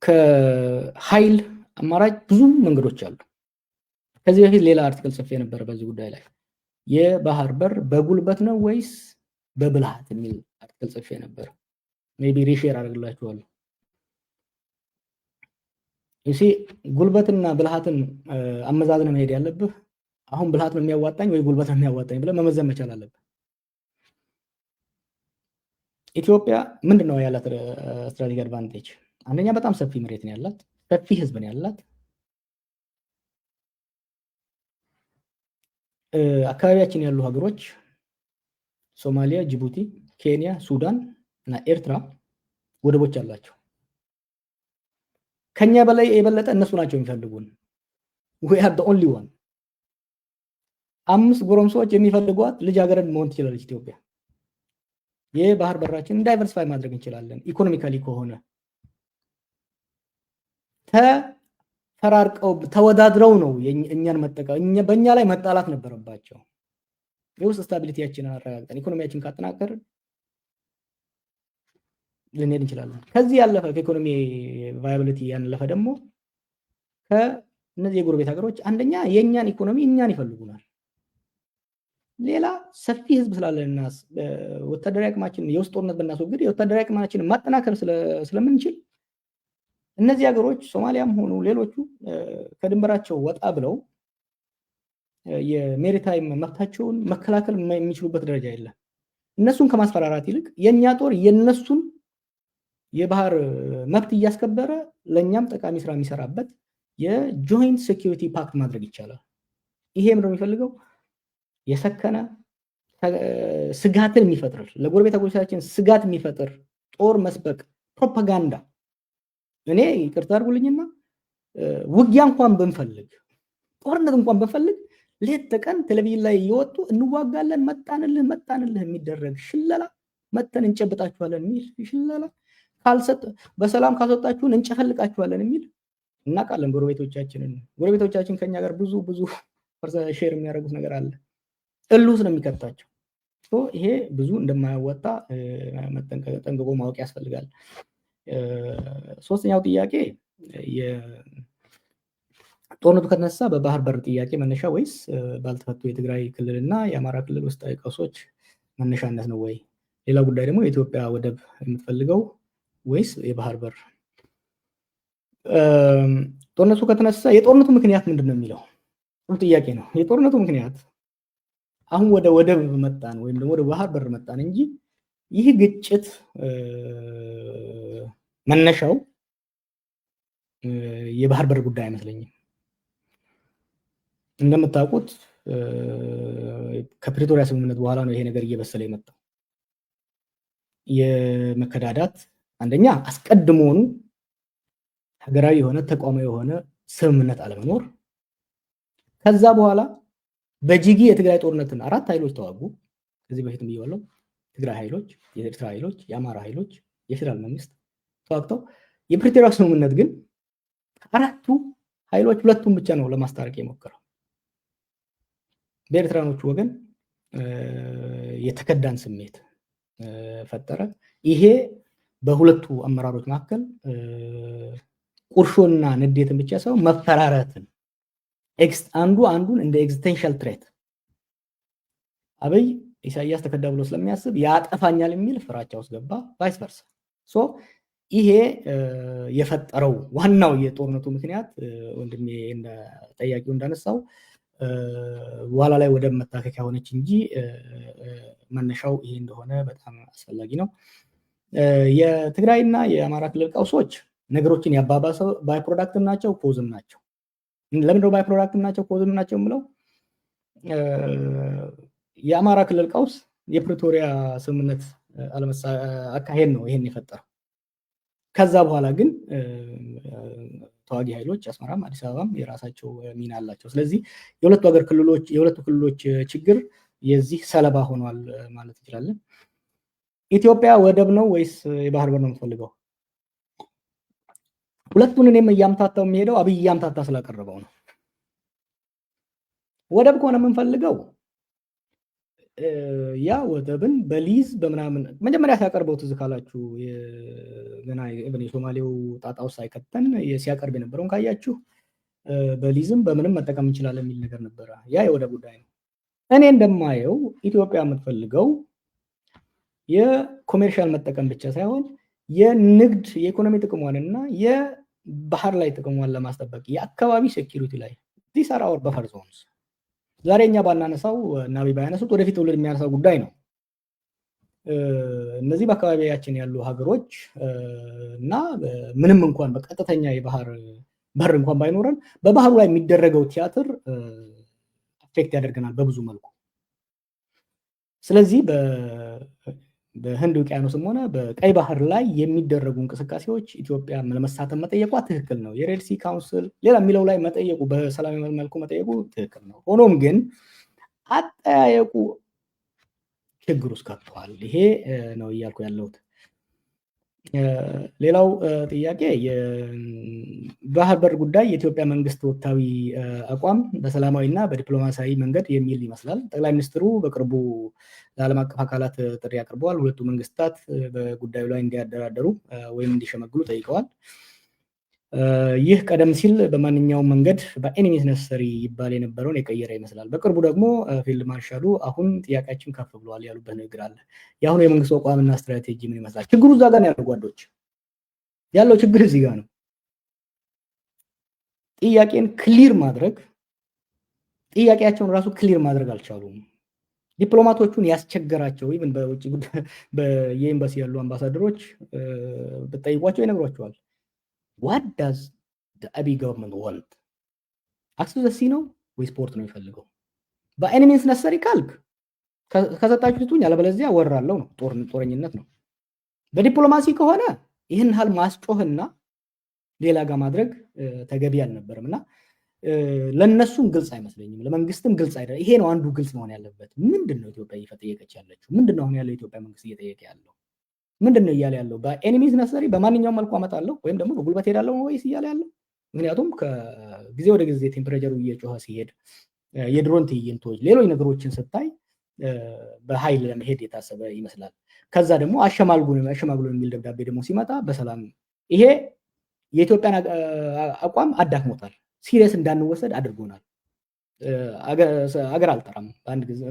ከኃይል አማራጭ ብዙ መንገዶች አሉ። ከዚህ በፊት ሌላ አርቲክል ጽፌ ነበር በዚህ ጉዳይ ላይ። የባህር በር በጉልበት ነው ወይስ በብልሃት የሚል አርቲክል ጽፌ ነበር። ሜቢ ሪሼር አድርግላችኋለሁ። እሺ ጉልበትና ብልሃትን አመዛዝነ መሄድ ያለብህ አሁን ብልሃት ነው የሚያዋጣኝ ወይ ጉልበት ነው የሚያዋጣኝ ብለህ መመዘን መቻል አለብህ። ኢትዮጵያ ምንድነው ያላት ስትራቴጂክ አድቫንቴጅ? አንደኛ በጣም ሰፊ መሬት ነው ያላት፣ ሰፊ ህዝብ ነው ያላት። አካባቢያችን ያሉ ሀገሮች ሶማሊያ፣ ጅቡቲ፣ ኬንያ፣ ሱዳን እና ኤርትራ ወደቦች አላቸው። ከኛ በላይ የበለጠ እነሱ ናቸው የሚፈልጉን። we are the only one። 5 ጎረምሶች የሚፈልጓት ልጃገረድ መሆን ትችላለች ኢትዮጵያ። የባህር በራችን ዳይቨርሲፋይ ማድረግ እንችላለን። ኢኮኖሚካሊ ከሆነ ተፈራርቀው ተወዳድረው ነው እኛን መጠቀም በእኛ ላይ መጣላት ነበረባቸው። የውስጥ ስታቢሊቲያችንን አረጋግጠን ኢኮኖሚያችን ካጠናከርን ልንሄድ እንችላለን። ከዚህ ያለፈ ከኢኮኖሚ ቫያቢሊቲ ያለፈ ደግሞ ከእነዚህ የጎረቤት ሀገሮች አንደኛ የእኛን ኢኮኖሚ እኛን ይፈልጉናል። ሌላ ሰፊ ህዝብ ስላለንና ወታደራዊ አቅማችን የውስጥ ጦርነት ብናስወግድ የወታደራዊ አቅማችንን ማጠናከር ስለምንችል እነዚህ ሀገሮች ሶማሊያም ሆኑ ሌሎቹ ከድንበራቸው ወጣ ብለው የሜሪታይም መብታቸውን መከላከል የሚችሉበት ደረጃ የለም። እነሱን ከማስፈራራት ይልቅ የኛ ጦር የነሱን የባህር መብት እያስከበረ ለኛም ጠቃሚ ስራ የሚሰራበት የጆይንት ሴኩሪቲ ፓክት ማድረግ ይቻላል። ይሄ ምንድነው የሚፈልገው? የሰከነ ስጋትን የሚፈጥር ለጎረቤት ሀገሮቻችን ስጋት የሚፈጥር ጦር መስበቅ ፕሮፓጋንዳ። እኔ ይቅርታ አድርጉልኝና ውጊያ እንኳን ብንፈልግ ጦርነት እንኳን ብንፈልግ ሌት ተቀን ቴሌቪዥን ላይ እየወጡ እንዋጋለን መጣንልህ የሚደረግ ሽለላ መተን እንጨብጣችኋለን የሚል ሽለላ ካልሰጥ በሰላም ካስወጣችሁን እንጨፈልቃችኋለን የሚል እናውቃለን። ጎረቤቶቻችን ከኛ ጋር ብዙ ሼር የሚያደርጉት ነገር አለ። እሉስ ነው የሚከታቸው። ይሄ ብዙ እንደማያወጣ ጠንቅቆ ማወቅ ያስፈልጋል። ሶስተኛው ጥያቄ ጦርነቱ ከተነሳ በባህር በር ጥያቄ መነሻ ወይስ ባልተፈቱ የትግራይ ክልልና የአማራ ክልል ውስጣዊ ቀውሶች መነሻነት ነው ወይ? ሌላ ጉዳይ ደግሞ የኢትዮጵያ ወደብ የምትፈልገው ወይስ የባህር በር? ጦርነቱ ከተነሳ የጦርነቱ ምክንያት ምንድን ነው የሚለው ጥሩ ጥያቄ ነው። የጦርነቱ ምክንያት አሁን ወደ ወደብ መጣን ወይም ደግሞ ወደ ባህር በር መጣን እንጂ ይህ ግጭት መነሻው የባህር በር ጉዳይ አይመስለኝም። እንደምታውቁት ከፕሪቶሪያ ስምምነት በኋላ ነው ይሄ ነገር እየበሰለ የመጣው። የመከዳዳት አንደኛ አስቀድሞኑ ሀገራዊ የሆነ ተቋማዊ የሆነ ስምምነት አለመኖር፣ ከዛ በኋላ በጂጊ የትግራይ ጦርነትን 4 ኃይሎች ተዋጉ። ከዚህ በፊትም ብየዋለሁ። ትግራይ ኃይሎች፣ የኤርትራ ኃይሎች፣ የአማራ ኃይሎች፣ የፌደራል መንግስት ተዋግተው የፕሪቶሪያ ስምምነት ግን ከ4ቱ ኃይሎች 2ቱን ብቻ ነው ለማስታረቅ የሞከረው። በኤርትራኖቹ ወገን የተከዳን ስሜት ፈጠረ። ይሄ በሁለቱ አመራሮች መካከል ቁርሾና ንዴትን ብቻ ሳይሆን መፈራረትን አንዱ አንዱን እንደ ኤግዚስቴንሻል ትሬት አብይ ኢሳያስ ተከዳ ብሎ ስለሚያስብ ያጠፋኛል የሚል ፍራቻ ውስጥ ገባ። ቫይስ ቨርሳ። ይሄ የፈጠረው ዋናው የጦርነቱ ምክንያት ወንድሜ ጠያቂው እንዳነሳው በኋላ ላይ ወደ መታከኪያ ሆነች እንጂ መነሻው ይሄ እንደሆነ በጣም አስፈላጊ ነው። የትግራይና የአማራ ክልል ቀውሶች ነገሮችን ያባባሰው ባይ ፕሮዳክትም ናቸው ኮዝም ናቸው። ለምንድነው ባይ ፕሮዳክትም ናቸው ኮዝም ናቸው የምለው? የአማራ ክልል ቀውስ የፕሪቶሪያ ስምምነት አካሄድ ነው ይሄን የፈጠረው። ከዛ በኋላ ግን ተዋጊ ኃይሎች አስመራም አዲስ አበባም የራሳቸው ሚና አላቸው። ስለዚህ የሁለቱ ክልሎች ችግር የዚህ ሰለባ ሆኗል ማለት እንችላለን። ኢትዮጵያ ወደብ ነው ወይስ የባህር በር ነው የምትፈልገው? ሁለቱን እኔም እያምታታው የሚሄደው አብይ እያምታታ ስላቀረበው ነው። ወደብ ከሆነ የምንፈልገው ያ ወደብን በሊዝ በምናምን መጀመሪያ ሲያቀርበው ትዝ ካላችሁ ገና የሶማሌው ጣጣ ውስጥ ሳይከተን ሲያቀርብ የነበረውን ካያችሁ በሊዝም በምንም መጠቀም እንችላለን የሚል ነገር ነበረ። ያ የወደብ ጉዳይ ነው። እኔ እንደማየው ኢትዮጵያ የምትፈልገው የኮሜርሻል መጠቀም ብቻ ሳይሆን የንግድ የኢኮኖሚ ጥቅሟንና የባህር ላይ ጥቅሟን ለማስጠበቅ የአካባቢ ሴኪሪቲ ላይ ዲስ አር አወር በፈር ዞንስ። ዛሬ እኛ ባናነሳው እና ባያነሱት ወደፊት ትውልድ የሚያነሳው ጉዳይ ነው። እነዚህ በአካባቢያችን ያሉ ሀገሮች እና ምንም እንኳን በቀጥተኛ የባህር በር እንኳን ባይኖረን በባህሩ ላይ የሚደረገው ቲያትር አፌክት ያደርገናል በብዙ መልኩ። ስለዚህ በህንድ ውቅያኖስም ሆነ በቀይ ባህር ላይ የሚደረጉ እንቅስቃሴዎች ኢትዮጵያ ለመሳተፍ መጠየቋ ትክክል ነው። የሬድሲ ካውንስል ሌላ የሚለው ላይ መጠየቁ በሰላማዊ መልኩ መጠየቁ ትክክል ነው። ሆኖም ግን አጠያየቁ ችግር ውስጥ ከቷል። ይሄ ነው እያልኩ ያለሁት። ሌላው ጥያቄ የባህር በር ጉዳይ የኢትዮጵያ መንግስት ወቅታዊ አቋም በሰላማዊና በዲፕሎማሲያዊ መንገድ የሚል ይመስላል። ጠቅላይ ሚኒስትሩ በቅርቡ ለዓለም አቀፍ አካላት ጥሪ አቅርበዋል። ሁለቱ መንግስታት በጉዳዩ ላይ እንዲያደራደሩ ወይም እንዲሸመግሉ ጠይቀዋል። ይህ ቀደም ሲል በማንኛውም መንገድ በኤኒሚስ ነሰሪ ይባል የነበረውን የቀየረ ይመስላል። በቅርቡ ደግሞ ፊልድ ማርሻሉ አሁን ጥያቄያችን ከፍ ብለዋል ያሉበት ንግግር አለ። የአሁኑ የመንግስት አቋምና ስትራቴጂ ምን ይመስላል? ችግሩ እዛ ጋር ነው ያለው ጓዶች፣ ያለው ችግር እዚህ ጋር ነው። ጥያቄን ክሊር ማድረግ ጥያቄያቸውን ራሱ ክሊር ማድረግ አልቻሉም። ዲፕሎማቶቹን ያስቸገራቸው ኢቭን በውጭ ጉዳይ በየኤምባሲ ያሉ አምባሳደሮች በጠይቋቸው ይነግሯቸዋል። what does the Abiy government want? access to the sea ነው ወይ ስፖርት ነው የሚፈልገው? በኤኒሚስ ነሰሪ ካልክ ከሰጣችሁ ትቱኝ፣ አለበለዚያ ወራለው ነው፣ ጦረኝነት ነው። በዲፕሎማሲ ከሆነ ይህን ሀል ማስጮህና ሌላ ጋር ማድረግ ተገቢ አልነበረም እና ለነሱም ግልጽ አይመስለኝም፣ ለመንግስትም ግልጽ አይደለም። ይሄ ነው አንዱ ግልጽ መሆን ያለበት። ምንድነው ኢትዮጵያ እየጠየቀች ያለችው? ምንድነው አሁን ያለው ኢትዮጵያ መንግስት እየጠየቀ ያለው? ምንድነው እያለ ያለው? በኤኒሚስ ነሰሪ በማንኛውም መልኩ አመጣለሁ ወይም ደግሞ በጉልበት ሄዳለሁ ወይስ እያለ ያለው? ምክንያቱም ከጊዜ ወደ ጊዜ ቴምፕሬቸሩ እየጮኸ ሲሄድ የድሮን ትዕይንቶች፣ ሌሎች ነገሮችን ስታይ በኃይል ለመሄድ የታሰበ ይመስላል። ከዛ ደግሞ አሸማግሎ የሚል ደብዳቤ ደግሞ ሲመጣ በሰላም ይሄ የኢትዮጵያን አቋም አዳክሞታል። ሲሪየስ እንዳንወሰድ አድርጎናል። አገር አልጠራም። በአንድ ጊዜ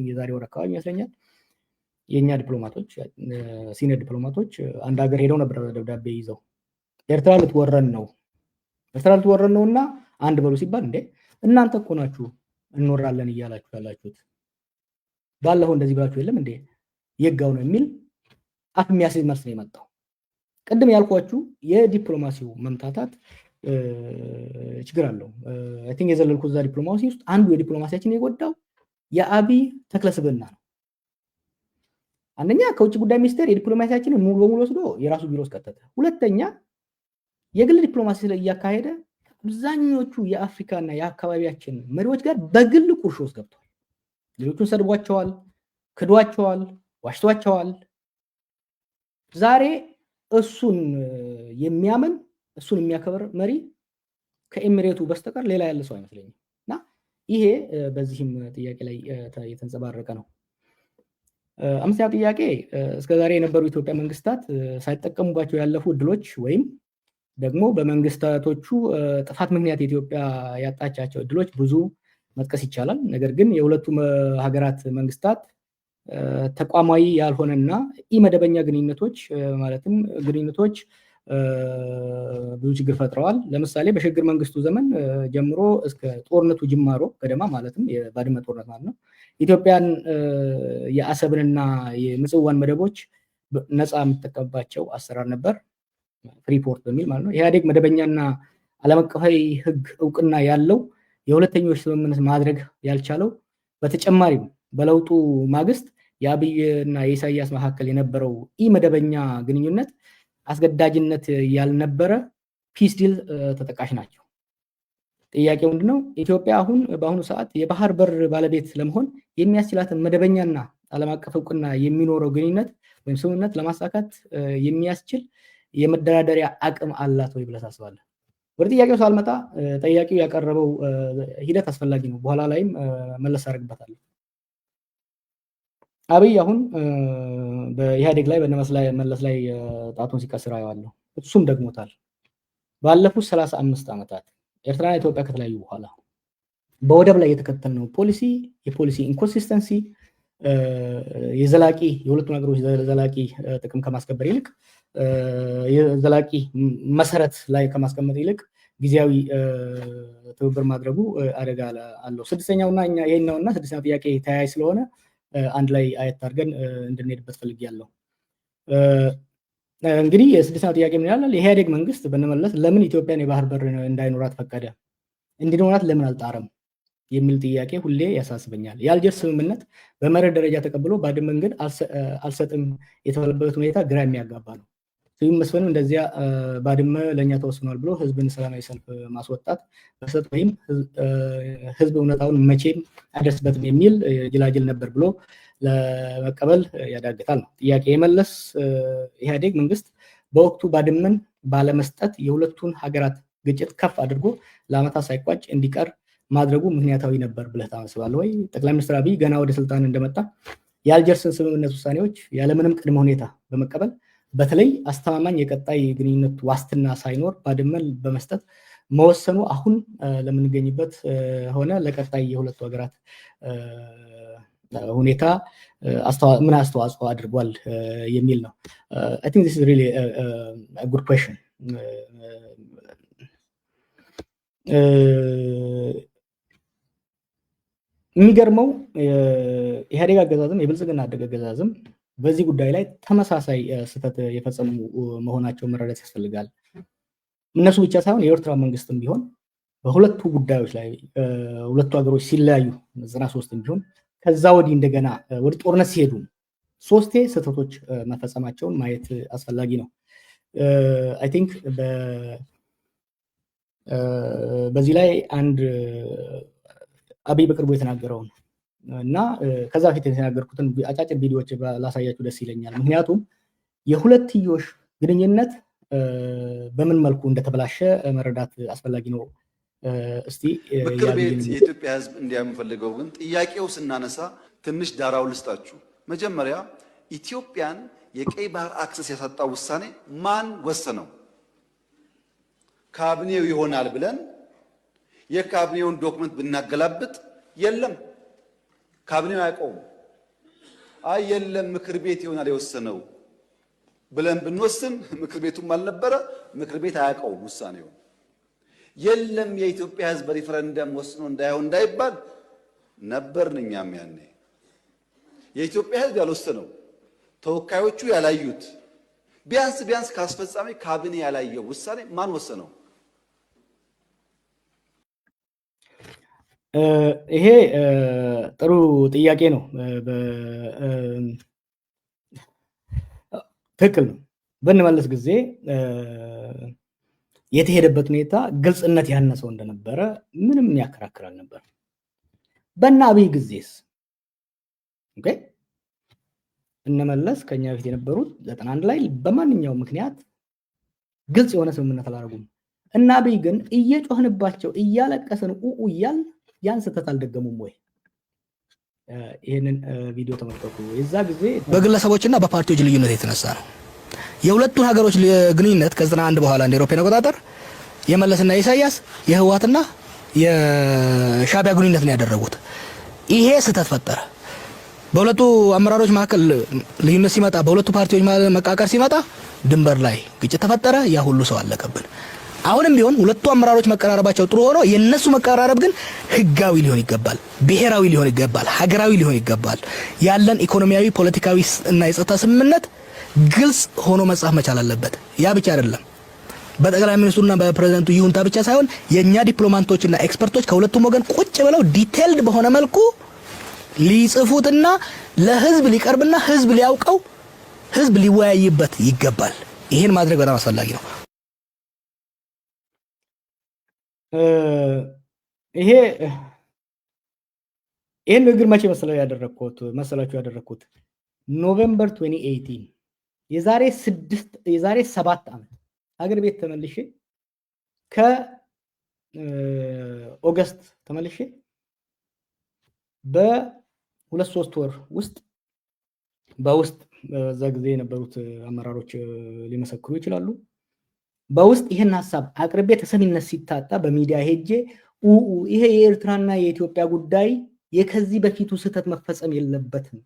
የዛሬ ወር አካባቢ ይመስለኛል የኛ ዲፕሎማቶች ሲኒየር ዲፕሎማቶች አንድ ሀገር ሄደው ነበር ደብዳቤ ይዘው ኤርትራ ልትወረን ነው እና አንድ በሉ ሲባል እንዴ እናንተ እኮ ናችሁ እንወራለን እያላችሁ ያላችሁት፣ ባለፈው እንደዚህ ብላችሁ የለም እንዴ የጋው ነው የሚል አፍ የሚያስይዝ መልስ ነው የመጣው። ቅድም ያልኳችሁ የዲፕሎማሲው መምታታት ችግር አለው። አይ ቲንክ የዘለልኩት እዛ ዲፕሎማሲ ውስጥ አንዱ የዲፕሎማሲያችን የጎዳው የአብይ ተክለስብዕና ነው። አንደኛ ከውጭ ጉዳይ ሚኒስቴር የዲፕሎማሲያችንን ሙሉ በሙሉ ወስዶ የራሱ ቢሮ ውስጥ ከተተ። ሁለተኛ የግል ዲፕሎማሲ እያካሄደ አብዛኞቹ የአፍሪካና የአካባቢያችን መሪዎች ጋር በግል ቁርሾ ውስጥ ገብቷል። ሌሎቹን ሰድቧቸዋል፣ ክዷቸዋል፣ ዋሽቷቸዋል። ዛሬ እሱን የሚያምን እሱን የሚያከብር መሪ ከኤሚሬቱ በስተቀር ሌላ ያለ ሰው አይመስለኝም እና ይሄ በዚህም ጥያቄ ላይ የተንጸባረቀ ነው። አምስተኛው ጥያቄ እስከዛሬ የነበሩ ኢትዮጵያ መንግስታት ሳይጠቀሙባቸው ያለፉ እድሎች ወይም ደግሞ በመንግስታቶቹ ጥፋት ምክንያት ኢትዮጵያ ያጣቻቸው እድሎች ብዙ መጥቀስ ይቻላል። ነገር ግን የሁለቱ ሀገራት መንግስታት ተቋማዊ ያልሆነና ኢመደበኛ ግንኙነቶች ማለትም ግንኙነቶች ብዙ ችግር ፈጥረዋል። ለምሳሌ በሽግግር መንግስቱ ዘመን ጀምሮ እስከ ጦርነቱ ጅማሮ ገደማ ማለትም የባድመ ጦርነት ማለት ነው ኢትዮጵያን የአሰብንና የምጽዋን መደቦች ነፃ የምትጠቀምባቸው አሰራር ነበር፣ ፍሪፖርት በሚል ማለት ነው። ኢህአዴግ መደበኛና ዓለም አቀፋዊ ህግ እውቅና ያለው የሁለተኞች ስምምነት ማድረግ ያልቻለው በተጨማሪም በለውጡ ማግስት የአብይና የኢሳያስ መካከል የነበረው ኢመደበኛ ግንኙነት አስገዳጅነት ያልነበረ ፒስ ዲል ተጠቃሽ ናቸው። ጥያቄው ምንድነው? ኢትዮጵያ አሁን በአሁኑ ሰዓት የባህር በር ባለቤት ለመሆን የሚያስችላትን መደበኛና ዓለም አቀፍ እውቅና የሚኖረው ግንኙነት ወይም ስምምነት ለማሳካት የሚያስችል የመደራደሪያ አቅም አላት ወይ ብለህ ታስባለህ? ወደ ጥያቄው ሳልመጣ ጠያቂው ያቀረበው ሂደት አስፈላጊ ነው። በኋላ ላይም መለስ አደርግበታለሁ። አብይ አሁን በኢህአዴግ ላይ በመለስ ላይ ጣቱን ሲቀስር አየዋለሁ። እሱም ደግሞታል። ባለፉት 35 ዓመታት ኤርትራና ኢትዮጵያ ከተለያዩ በኋላ በወደብ ላይ የተከተልነው ፖሊሲ የፖሊሲ ኢንኮንሲስተንሲ የሁለቱን ሀገሮች ዘላቂ ጥቅም ከማስከበር ይልቅ የዘላቂ መሰረት ላይ ከማስቀመጥ ይልቅ ጊዜያዊ ትብብር ማድረጉ አደጋ አለው። ስድስተኛውና ይሄኛውና ስድስተኛው ጥያቄ ተያያዥ ስለሆነ አንድ ላይ አየት አድርገን እንድንሄድበት ፈልጌያለሁ። እንግዲህ የስድስተኛው ጥያቄ ምን ይላል? የኢህአዴግ መንግስት በመለስ ለምን ኢትዮጵያን የባህር በር እንዳይኖራት ፈቀደ? እንዲኖራት ለምን አልጣረም? የሚል ጥያቄ ሁሌ ያሳስበኛል። የአልጀርስ ስምምነት በመርህ ደረጃ ተቀብሎ ባድመን ግን አልሰጥም የተባለበት ሁኔታ ግራ የሚያጋባ ነው። ስዩም መስፍንም እንደዚያ ባድመ ለእኛ ተወስኗል ብሎ ህዝብን ሰላማዊ ሰልፍ ማስወጣት በሰጥ ወይም ህዝብ እውነታውን መቼም አይደርስበትም የሚል ጅላጅል ነበር ብሎ ለመቀበል ያዳግታል ነው ጥያቄ። የመለስ ኢህአዴግ መንግስት በወቅቱ ባድመን ባለመስጠት የሁለቱን ሀገራት ግጭት ከፍ አድርጎ ለአመታት ሳይቋጭ እንዲቀር ማድረጉ ምክንያታዊ ነበር ብለህ ታስባለህ ወይ? ጠቅላይ ሚኒስትር አብይ ገና ወደ ስልጣን እንደመጣ የአልጀርስን ስምምነት ውሳኔዎች ያለምንም ቅድመ ሁኔታ በመቀበል በተለይ አስተማማኝ የቀጣይ ግንኙነት ዋስትና ሳይኖር ባድመን በመስጠት መወሰኑ አሁን ለምንገኝበት ሆነ ለቀጣይ የሁለቱ ሀገራት ሁኔታ ምን አስተዋጽኦ አድርጓል የሚል ነው። I think this is really a good question. የሚገርመው ኢህአዴግ አገዛዝም የብልጽግና አገዛዝም በዚህ ጉዳይ ላይ ተመሳሳይ ስህተት የፈጸሙ መሆናቸው መረዳት ያስፈልጋል። እነሱ ብቻ ሳይሆን የኤርትራ መንግስትም ቢሆን በሁለቱ ጉዳዮች ላይ ሁለቱ ሀገሮች ሲለያዩ 93 ቢሆን ከዛ ወዲህ እንደገና ወደ ጦርነት ሲሄዱ ሶስቴ ስህተቶች መፈጸማቸውን ማየት አስፈላጊ ነው። አይ ቲንክ በዚህ ላይ አንድ አብይ በቅርቡ የተናገረውን እና ከዛ በፊት የተናገርኩትን አጫጭር ቪዲዮዎች ላሳያችሁ ደስ ይለኛል። ምክንያቱም የሁለትዮሽ ግንኙነት በምን መልኩ እንደተበላሸ መረዳት አስፈላጊ ነው። እስቲ ምክር ቤት የኢትዮጵያ ሕዝብ እንዲያምፈልገው ግን ጥያቄው ስናነሳ ትንሽ ዳራው ልስጣችሁ። መጀመሪያ ኢትዮጵያን የቀይ ባህር አክሰስ ያሳጣው ውሳኔ ማን ወሰነው? ካቢኔው ይሆናል ብለን የካቢኔውን ዶክመንት ብናገላብጥ የለም፣ ካቢኔው አያውቀውም። አይ የለም ምክር ቤት ይሆናል የወሰነው ብለን ብንወስን ምክር ቤቱም አልነበረ፣ ምክር ቤት አያውቀውም ውሳኔው። የለም የኢትዮጵያ ሕዝብ በሪፈረንደም ወስኖ እንዳይሆን እንዳይባል ነበርን እኛም ያኔ። የኢትዮጵያ ሕዝብ ያልወሰነው ተወካዮቹ ያላዩት ቢያንስ ካስፈጻሚ ካቢኔ ያላየው ውሳኔ ማን ወሰነው? ይሄ ጥሩ ጥያቄ ነው። ትክክል ነው። በእንመለስ ጊዜ የተሄደበት ሁኔታ ግልጽነት ያነሰው እንደነበረ ምንም ያከራክር አልነበር። በእነ አብይ ጊዜስ ኦኬ እነመለስ ከኛ በፊት የነበሩት 91 ላይ በማንኛውም ምክንያት ግልጽ የሆነ ስምምነት አላደረጉም። እና አብይ ግን እየጮህንባቸው እያለቀሰን እያል ያን ስህተት አልደገሙም ወይ? ይሄንን ቪዲዮ ተመልከቱ። የዛ ጊዜ በግለሰቦችና በፓርቲዎች ልዩነት የተነሳ ነው። የሁለቱን ሀገሮች ግንኙነት ከ91 በኋላ እንደ አውሮፓውያን አቆጣጠር የመለስና ኢሳያስ የህወሓትና የሻዕቢያ ግንኙነት ነው ያደረጉት። ይሄ ስህተት ፈጠረ። በሁለቱ አመራሮች መካከል ልዩነት ሲመጣ በሁለቱ ፓርቲዎች መቃቀር ሲመጣ ድንበር ላይ ግጭት ተፈጠረ። ያ ሁሉ ሰው አለቀብን። አሁንም ቢሆን ሁለቱ አመራሮች መቀራረባቸው ጥሩ ሆኖ የነሱ መቀራረብ ግን ህጋዊ ሊሆን ይገባል፣ ብሔራዊ ሊሆን ይገባል፣ ሀገራዊ ሊሆን ይገባል። ያለን ኢኮኖሚያዊ፣ ፖለቲካዊ እና የጸጥታ ስምምነት ግልጽ ሆኖ መጻፍ መቻል አለበት። ያ ብቻ አይደለም፣ በጠቅላይ ሚኒስትሩና በፕሬዝዳንቱ ይሁንታ ብቻ ሳይሆን የኛ ዲፕሎማቶችና ኤክስፐርቶች ከሁለቱም ወገን ቁጭ ብለው ዲቴይልድ በሆነ መልኩ ሊጽፉትና ለህዝብ ሊቀርብና ህዝብ ሊያውቀው ህዝብ ሊወያይበት ይገባል። ይሄን ማድረግ በጣም አስፈላጊ ነው። ይሄን ንግግር መቼ መሰላችሁ ያደረኩት ኖቬምበር 2018 የዛሬ 7 ዓመት ሀገር ቤት ተመልሼ ከኦገስት ተመልሼ በ2-3 ወር ውስጥ በውስጥ በዛ ጊዜ የነበሩት አመራሮች ሊመሰክሩ ይችላሉ። በውስጥ ይሄን ሐሳብ አቅርቤ ተሰሚነት ሲታጣ በሚዲያ ሄጄ ይሄ የኤርትራና የኢትዮጵያ ጉዳይ የከዚህ በፊቱ ስህተት መፈጸም የለበትም።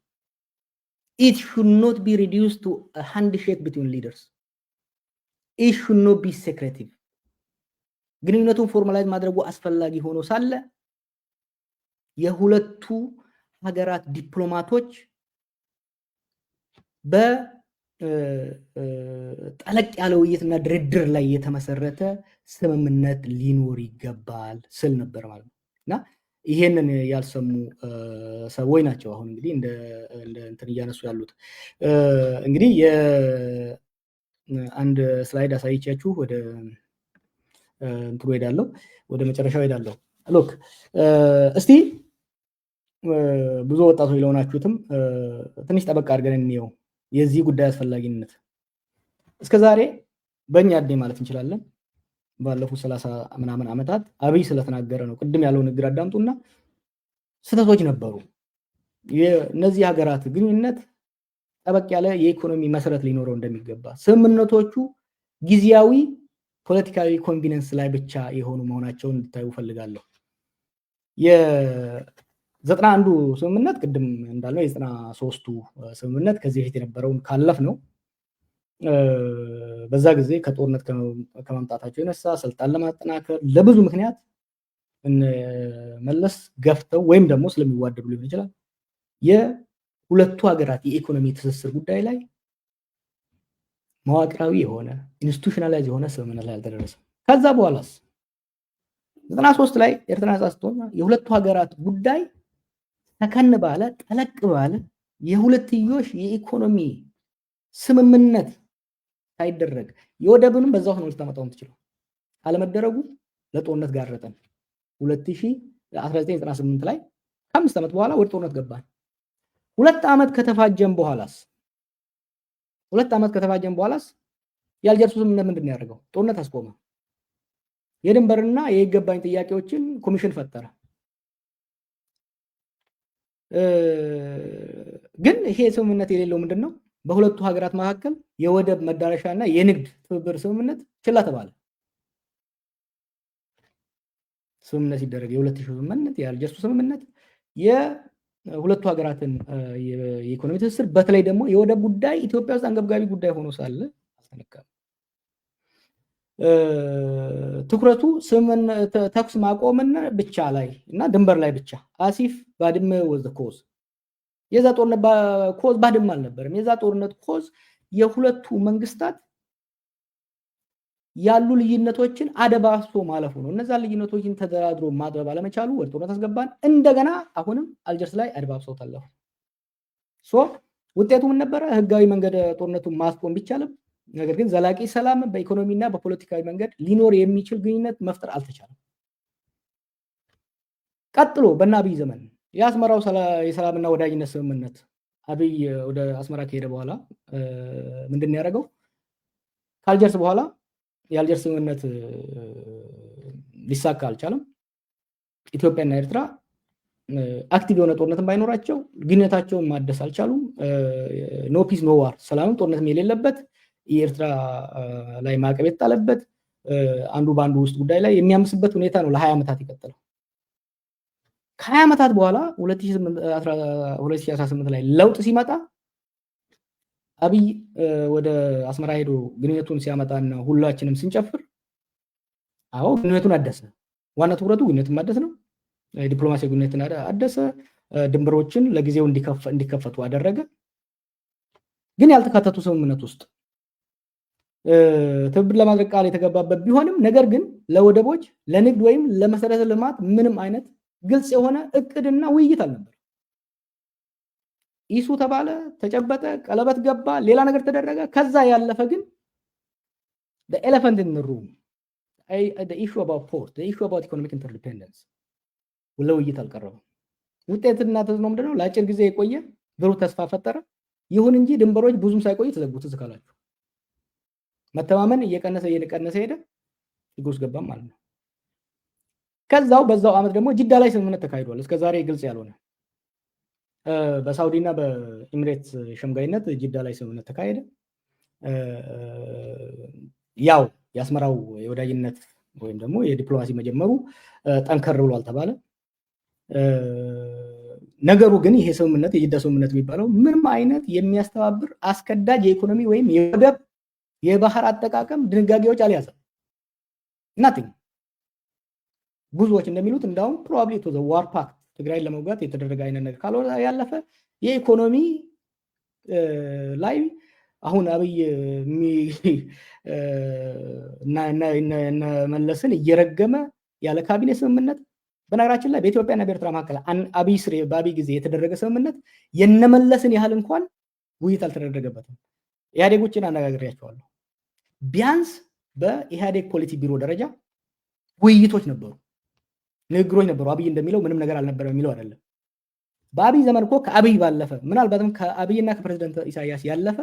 it should not be reduced to a handshake between leaders. it should not be secretive. ግንኙነቱን ፎርማላይዝ ማድረጉ አስፈላጊ ሆኖ ሳለ የሁለቱ ሀገራት ዲፕሎማቶች ጠለቅ ያለ ውይይትና ድርድር ላይ የተመሰረተ ስምምነት ሊኖር ይገባል ስል ነበር ማለት ነው። እና ይሄንን ያልሰሙ ሰዎች ናቸው አሁን እንግዲህ እንደ እንትን እያነሱ ያሉት። እንግዲህ አንድ ስላይድ አሳይቻችሁ ወደ እንትሩ ሄዳለሁ፣ ወደ መጨረሻው ሄዳለሁ። ሎክ እስቲ ብዙ ወጣቶች ለሆናችሁትም ትንሽ ጠበቅ አድርገን እንየው የዚህ ጉዳይ አስፈላጊነት። እስከዛሬ በእኛ እድሜ ማለት እንችላለን ባለፉት 30 ምናምን ዓመታት አብይ ስለተናገረ ነው። ቅድም ያለው ንግግር አዳምጡና ስህተቶች ነበሩ። የነዚህ ሀገራት ግንኙነት ጠበቅ ያለ የኢኮኖሚ መሰረት ሊኖረው እንደሚገባ፣ ስምምነቶቹ ጊዜያዊ ፖለቲካዊ ኮንቪነንስ ላይ ብቻ የሆኑ መሆናቸውን እንድታዩ ፈልጋለሁ። የ91ዱ ስምምነት ቅድም እንዳለው የ93ቱ ስምምነት ከዚህ በፊት የነበረውን ካለፍ ነው። በዛ ጊዜ ከጦርነት ከመምጣታቸው የነሳ ስልጣን ለማጠናከር ለብዙ ምክንያት መለስ ገፍተው ወይም ደግሞ ስለሚዋደዱ ሊሆን ይችላል የሁለቱ ሀገራት የኢኮኖሚ ትስስር ጉዳይ ላይ መዋቅራዊ የሆነ ኢንስቲቱሽናላይዝ የሆነ ስምምነት ላይ አልተደረሰም። ከዛ በኋላስ 93 ላይ ኤርትራ ነጻ ስትሆን የሁለቱ ሀገራት ጉዳይ ተከን ባለ ጠለቅ ባለ የሁለትዮሽ የኢኮኖሚ ስምምነት ሳይደረግ የወደብንም በዛው ነው ልታመጣውን ትችላል አለመደረጉ ለጦርነት ጋረጠን። 1998 ላይ ከ5 ዓመት በኋላ ወደ ጦርነት ገባን። 2 ዓመት ከተፋጀን በኋላስ የአልጀርሱ ስምምነት ምንድን ነው ያደረገው? ጦርነት አስቆመ። የድንበርና የይገባኝ ጥያቄዎችን ኮሚሽን ፈጠረ። ግን ይሄ ስምምነት የሌለው ምንድነው? በሁለቱ ሀገራት መካከል የወደብ መዳረሻና የንግድ ትብብር ስምምነት ችላ ተባለ። ስምምነት ሲደረግ የ2000 ስምምነት የአልጀርሱ ስምምነት የሁለቱ ሀገራትን የኢኮኖሚ ትስስር በተለይ ደግሞ የወደብ ጉዳይ ኢትዮጵያ ውስጥ አንገብጋቢ ጉዳይ ሆኖ ሳለ አልተነካም። ትኩረቱ ተኩስ ማቆምን ብቻ ላይ እና ድንበር ላይ ብቻ አሲፍ ባድመ ወዘ ኮዝ የዛ ጦርነት ኮዝ ባድመ አልነበረም። የዛ ጦርነት ኮዝ የሁለቱ መንግስታት ያሉ ልዩነቶችን አደባብሶ ማለፉ ነው። እነዛ ልዩነቶችን ተደራድሮ ማድረብ አለመቻሉ ወደ ጦርነት አስገባን። እንደገና አሁንም አልጀርስ ላይ አደባብሰው ታለፉ። ውጤቱ ምን ነበረ? ህጋዊ መንገድ ጦርነቱን ማስቆም ቢቻልም ነገር ግን ዘላቂ ሰላም በኢኮኖሚና በፖለቲካዊ መንገድ ሊኖር የሚችል ግንኙነት መፍጠር አልተቻለም። ቀጥሎ በአብይ ዘመን የአስመራው የሰላምና ወዳጅነት ስምምነት አብይ ወደ አስመራ ከሄደ በኋላ ምንድን ነው ያደረገው? ከአልጀርስ በኋላ የአልጀርስ ስምምነት ሊሳካ አልቻለም። ኢትዮጵያና ኤርትራ አክቲቭ የሆነ ጦርነትን ባይኖራቸው ግንኙነታቸውን ማደስ አልቻሉም። ኖ ፒስ ኖ ዋር፣ ሰላምም ጦርነትም የሌለበት የኤርትራ ላይ ማዕቀብ የተጣለበት አንዱ በአንዱ ውስጥ ጉዳይ ላይ የሚያምስበት ሁኔታ ነው ለ20 ዓመታት የቀጠለው። ከ20 ዓመታት በኋላ 2018 ላይ ለውጥ ሲመጣ አብይ ወደ አስመራ ሄዶ ግንኙነቱን ሲያመጣና ሁላችንም ስንጨፍር አዎ ግንኙነቱን አደሰ። ዋና ትኩረቱ ግንኙነቱን ማደስ ነው። ዲፕሎማሲያዊ ግንኙነትን አደሰ። ድንበሮችን ለጊዜው እንዲከፈቱ አደረገ። ግን ያልተካተቱ ስምምነት ውስጥ ትብብር ለማድረግ ቃል የተገባበት ቢሆንም ነገር ግን ለወደቦች ለንግድ ወይም ለመሰረተ ልማት ምንም አይነት ግልጽ የሆነ እቅድና ውይይት አልነበር። ኢሱ ተባለ፣ ተጨበጠ፣ ቀለበት ገባ፣ ሌላ ነገር ተደረገ። ከዛ ያለፈ ግን the elephant in the room the issue about port the issue about economic interdependence ለውይይት አልቀረበም። ውጤትና ተጽዕኖ ምንድነው? ለአጭር ጊዜ የቆየ ብሩህ ተስፋ ፈጠረ። ይሁን እንጂ ድንበሮች ብዙም ሳይቆይ ተዘጉ። ትዝ ካላችሁ መተማመን እየቀነሰ ሄደ፣ ችግር ውስጥ ገባም ማለት ነው። ከዛው በዛው አመት ደግሞ ጅዳ ላይ ስምምነት ተካሂዷል። እስከዛሬ ግልጽ ያልሆነ በሳውዲና በኤሚሬትስ ሸምጋይነት ጅዳ ላይ ስምምነት ተካሄደ። ያው የአስመራው የወዳጅነት ወይም ደግሞ የዲፕሎማሲ መጀመሩ ጠንከር ብሏል ተባለ። ነገሩ ግን ይሄ ስምምነት የጅዳ ስምምነት የሚባለው ምንም አይነት የሚያስተባብር አስከዳጅ የኢኮኖሚ ወይም የወደብ የባህር አጠቃቀም ድንጋጌዎች አልያዘም። ናቲንግ። ብዙዎች እንደሚሉት እንዳውም ፕሮባብሊ ቱ ዘ ዋር ፓክት ትግራይን ለመውጋት የተደረገ አይነት ነገር ካልሆነ ያለፈ የኢኮኖሚ ላይ አሁን አብይ እና መለስን እየረገመ ያለ ካቢኔ ስምምነት በነገራችን ላይ በኢትዮጵያና በኤርትራ መካከል በአብይ ጊዜ የተደረገ ስምምነት የነመለስን ያህል እንኳን ውይይት አልተደረገበትም። ኢህአዴጎችን አነጋግሬያቸዋለሁ። ቢያንስ በኢህአዴግ ፖሊሲ ቢሮ ደረጃ ውይይቶች ነበሩ፣ ንግግሮች ነበሩ። አብይ እንደሚለው ምንም ነገር አልነበረም የሚለው አይደለም። በአብይ ዘመን እኮ ከአብይ ባለፈ ምናልባትም ከአብይና ከፕሬዝዳንት ኢሳያስ ያለፈ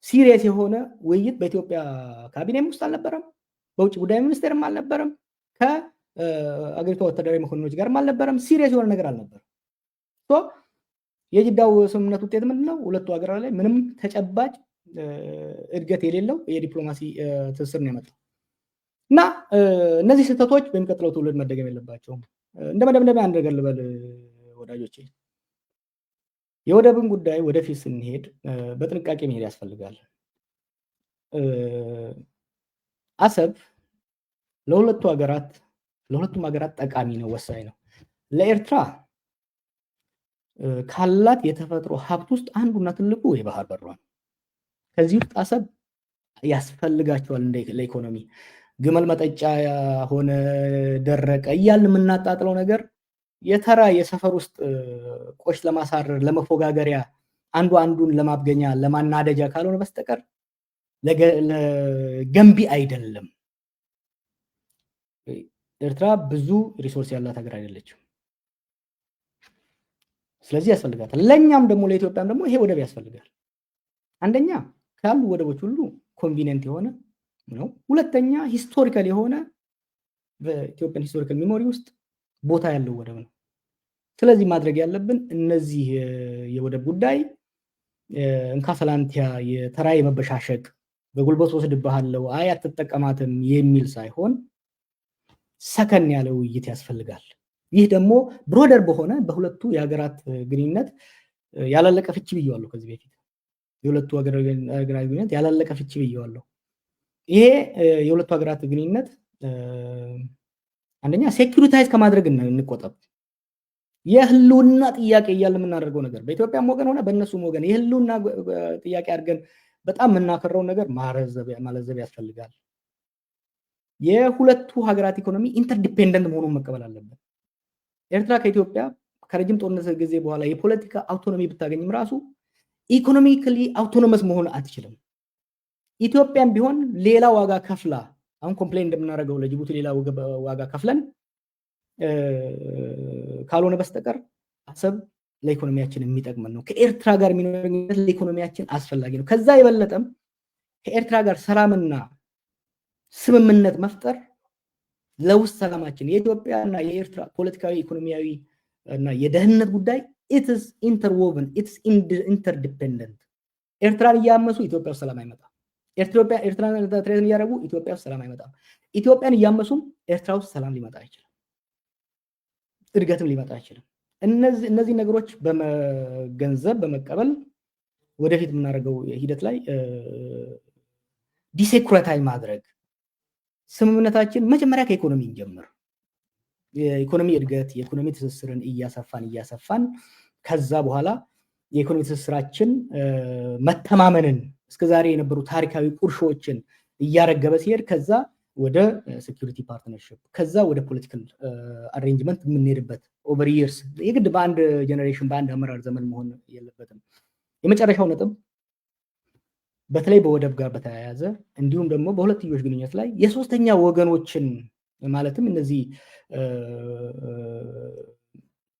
ሲሪየስ የሆነ ውይይት በኢትዮጵያ ካቢኔም ውስጥ አልነበረም፣ በውጭ ጉዳይ ሚኒስቴርም አልነበረም፣ ከአገሪቷ ወታደራዊ መኮንኖች ጋርም አልነበረም። ሲሪየስ የሆነ ነገር አልነበረም። የጅዳው ስምምነት ውጤት ምንድነው? ሁለቱ ሀገራት ላይ ምንም ተጨባጭ እድገት የሌለው የዲፕሎማሲ ትስስር ነው ያመጣው እና እነዚህ ስህተቶች በሚቀጥለው ትውልድ መደገም የለባቸውም። እንደ መደምደሚያ አንድ ነገር ልበል ወዳጆቼ፣ የወደብን ጉዳይ ወደፊት ስንሄድ በጥንቃቄ መሄድ ያስፈልጋል። አሰብ ለሁለቱም ሀገራት ጠቃሚ ነው፣ ወሳኝ ነው። ለኤርትራ ካላት የተፈጥሮ ሀብት ውስጥ አንዱና ትልቁ የባህር በሯ ነው። ከዚህ ውስጥ አሰብ ያስፈልጋቸዋል። ለኢኮኖሚ ግመል መጠጫ ሆነ ደረቀ እያልን የምናጣጥለው ነገር የተራ የሰፈር ውስጥ ቆሽ ለማሳረር ለመፎጋገሪያ አንዱ አንዱን ለማብገኛ ለማናደጃ ካልሆነ በስተቀር ለገንቢ አይደለም። ኤርትራ ብዙ ሪሶርስ ያላት ሀገር አይደለችም። ስለዚህ ያስፈልጋታል። ለኛም ደግሞ ለኢትዮጵያም ደግሞ ይሄ ወደብ ያስፈልጋል። አንደኛ ካሉ ወደቦች ሁሉ ኮንቪኒየንት የሆነ ነው። ሁለተኛ ሂስቶሪካል የሆነ በኢትዮጵያን ሂስቶሪካል ሜሞሪ ውስጥ ቦታ ያለው ወደብ ነው። ስለዚህ ማድረግ ያለብን እነዚህ የወደብ ጉዳይ እንካ ሰላንቲያ የተራ የመበሻሸቅ በጉልበት ወስድብሃለሁ አይ አትጠቀማትም የሚል ሳይሆን ሰከን ያለ ውይይት ያስፈልጋል። ይህ ደግሞ ብሮደር በሆነ በሁለቱ የሀገራት ግንኙነት ያላለቀ ፍቺ ብየዋለሁ ከዚህ በፊት የሁለቱ ሀገራት ግንኙነት ያላለቀ ፍቺ ብየዋለሁ። ይሄ የሁለቱ ሀገራት ግንኙነት አንደኛ ሴኩሪታይዝ ከማድረግ እንቆጠብ። የህልውና ጥያቄ እያለ የምናደርገው ነገር በኢትዮጵያም ወገን ሆነ በእነሱም ወገን የህልውና ጥያቄ አድርገን በጣም የምናከረው ነገር ማለዘብ ያስፈልጋል። የሁለቱ ሀገራት ኢኮኖሚ ኢንተርዲፔንደንት መሆኑን መቀበል አለበት። ኤርትራ ከኢትዮጵያ ከረጅም ጦርነት ጊዜ በኋላ የፖለቲካ አውቶኖሚ ብታገኝም ራሱ ኢኮኖሚካሊ አውቶኖመስ መሆን አትችልም። ኢትዮጵያም ቢሆን ሌላ ዋጋ ከፍላ አሁን ኮምፕሌን እንደምናደርገው ለጅቡቲ ሌላ ዋጋ ከፍለን ካልሆነ በስተቀር አሰብ ለኢኮኖሚያችን የሚጠቅመን ነው። ከኤርትራ ጋር የሚኖረን ለኢኮኖሚያችን አስፈላጊ ነው። ከዛ የበለጠም ከኤርትራ ጋር ሰላምና ስምምነት መፍጠር ለውስጥ ሰላማችን የኢትዮጵያና የኤርትራ ፖለቲካዊ ኢኮኖሚያዊ እና የደህንነት ጉዳይ ኢትስ ኢንተርዎቨን ኢትስ ኢንተርዲፔንደንት። ኤርትራን እያመሱ ኢትዮጵያ ውስጥ ሰላም አይመጣም። ኤርትራን ትሬትን እያደረጉ ኢትዮጵያ ውስጥ ሰላም አይመጣም። ኢትዮጵያን እያመሱም ኤርትራ ውስጥ ሰላም ሊመጣ አይችልም። እድገትም ሊመጣ አይችልም። እነዚህ ነገሮች በመገንዘብ በመቀበል ወደፊት የምናደርገው ሂደት ላይ ዲሴኩሬታይዝ ማድረግ ስምምነታችን መጀመሪያ ከኢኮኖሚ እንጀምር። የኢኮኖሚ እድገት የኢኮኖሚ ትስስርን እያሰፋን ከዛ በኋላ የኢኮኖሚ ትስስራችን መተማመንን እስከዛሬ የነበሩ ታሪካዊ ቁርሾችን እያረገበ ሲሄድ ከዛ ወደ ሴኩሪቲ ፓርትነርሽፕ ከዛ ወደ ፖለቲካል አሬንጅመንት የምንሄድበት ኦቨር ይርስ የግድ በአንድ ጀነሬሽን በአንድ አመራር ዘመን መሆን የለበትም። የመጨረሻው ነጥብ በተለይ በወደብ ጋር በተያያዘ እንዲሁም ደግሞ በሁለትዮሽ ግንኙነት ላይ የሶስተኛ ወገኖችን ማለትም እነዚህ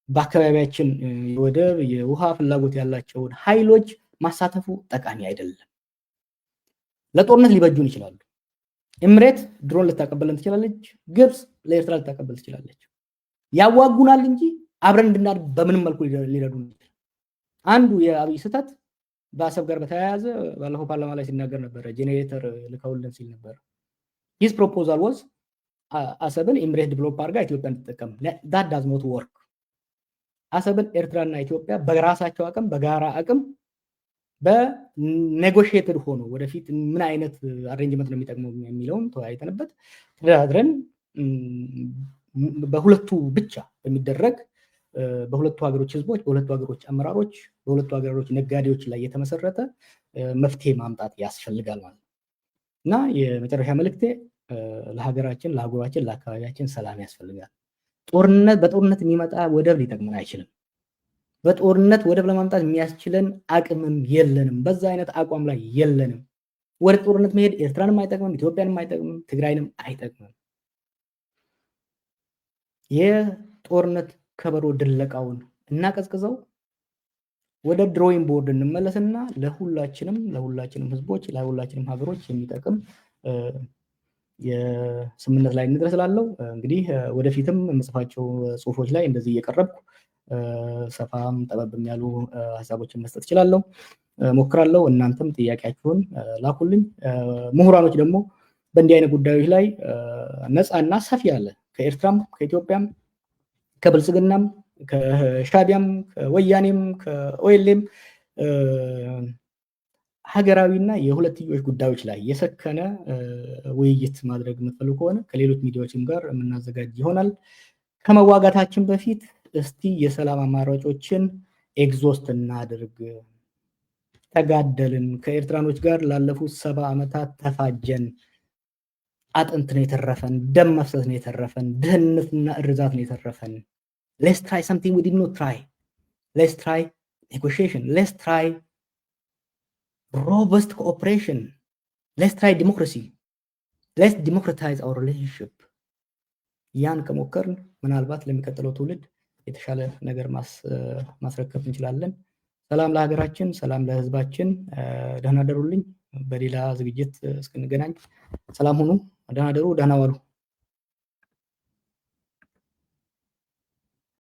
በአካባቢያችን የወደብ የውሃ ፍላጎት ያላቸውን ኃይሎች ማሳተፉ ጠቃሚ አይደለም። ለጦርነት ሊበጁን ይችላሉ። ኤምሬት ድሮን ልታቀበለን ትችላለች። ግብጽ ለኤርትራ ልታቀበል ትችላለች። ያዋጉናል እንጂ አብረን እንድናድግ በምንም መልኩ ሊረዱን ይችላል። አንዱ የአብይ ስህተት በአሰብ ጋር በተያያዘ ባለፈው ፓርላማ ላይ ሲናገር ነበረ። ጄኔሬተር ልከውልን ሲል ነበር። ሂዝ ፕሮፖዛል ዋዝ አሰብን ኤምሬት ዲቨሎፕ አድርጋ ኢትዮጵያን ትጠቀም። ዳት ዳዝ ኖት ወርክ። አሰብን ኤርትራና ኢትዮጵያ በራሳቸው አቅም በጋራ አቅም በኔጎሽየትድ ሆኖ ወደፊት ምን አይነት አሬንጅመንት ነው የሚጠቅመው የሚለውን ተወያይተንበት ተደራድረን በሁለቱ ብቻ በሚደረግ በሁለቱ ሀገሮች ህዝቦች በሁለቱ ሀገሮች አመራሮች በሁለቱ ሀገሮች ነጋዴዎች ላይ የተመሰረተ መፍትሄ ማምጣት ያስፈልጋል ማለት ነው። እና የመጨረሻ መልእክቴ ለሀገራችን ለአህጉራችን ለአካባቢያችን ሰላም ያስፈልጋል። በጦርነት የሚመጣ ወደብ ሊጠቅመን አይችልም። በጦርነት ወደብ ለማምጣት የሚያስችለን አቅምም የለንም። በዛ አይነት አቋም ላይ የለንም። ወደ ጦርነት መሄድ ኤርትራንም አይጠቅምም፣ ኢትዮጵያንም አይጠቅምም፣ ትግራይንም አይጠቅምም። የጦርነት ከበሮ ድለቃውን እናቀዝቅዘው፣ ወደ ድሮይንግ ቦርድ እንመለስና ለሁላችንም ህዝቦች ለሁላችንም ሀገሮች የሚጠቅም የስምምነት ላይ እንድረስላለው። እንግዲህ ወደፊትም የምጽፋቸው ጽሁፎች ላይ እንደዚህ እየቀረብኩ ሰፋም ጠበብም ያሉ ሀሳቦችን መስጠት እችላለሁ፣ ሞክራለሁ። እናንተም ጥያቄያችሁን ላኩልኝ። ምሁራኖች ደግሞ በእንዲህ አይነት ጉዳዮች ላይ ነፃና ሰፊ ያለ ከኤርትራም ከኢትዮጵያም ከብልጽግናም ከሻቢያም ከወያኔም ከኦኤልኤም ሀገራዊና የሁለትዮሽ ጉዳዮች ላይ የሰከነ ውይይት ማድረግ የምትፈልጉ ከሆነ ከሌሎች ሚዲያዎችም ጋር የምናዘጋጅ ይሆናል። ከመዋጋታችን በፊት እስቲ የሰላም አማራጮችን ኤግዞስት እናድርግ። ተጋደልን፣ ከኤርትራኖች ጋር ላለፉት 70 ዓመታት ተፋጀን። አጥንት ነው የተረፈን፣ ደም መፍሰስ ነው የተረፈን፣ ድህነትና እርዛት ነው የተረፈን። ሌትስ ትራይ something we did not try. Let's try negotiation. Let's try robust cooperation. Let's try democracy. Let's democratize our relationship. ያን ከሞከርን ምናልባት ለሚቀጥለው ትውልድ የተሻለ ነገር ማስረከብ እንችላለን። ሰላም ለሀገራችን፣ ሰላም ለህዝባችን። ደህና ደሩልኝ። በሌላ ዝግጅት እስክንገናኝ ሰላም ሁኑ። ደህና ደሩ፣ ደህና ዋሉ።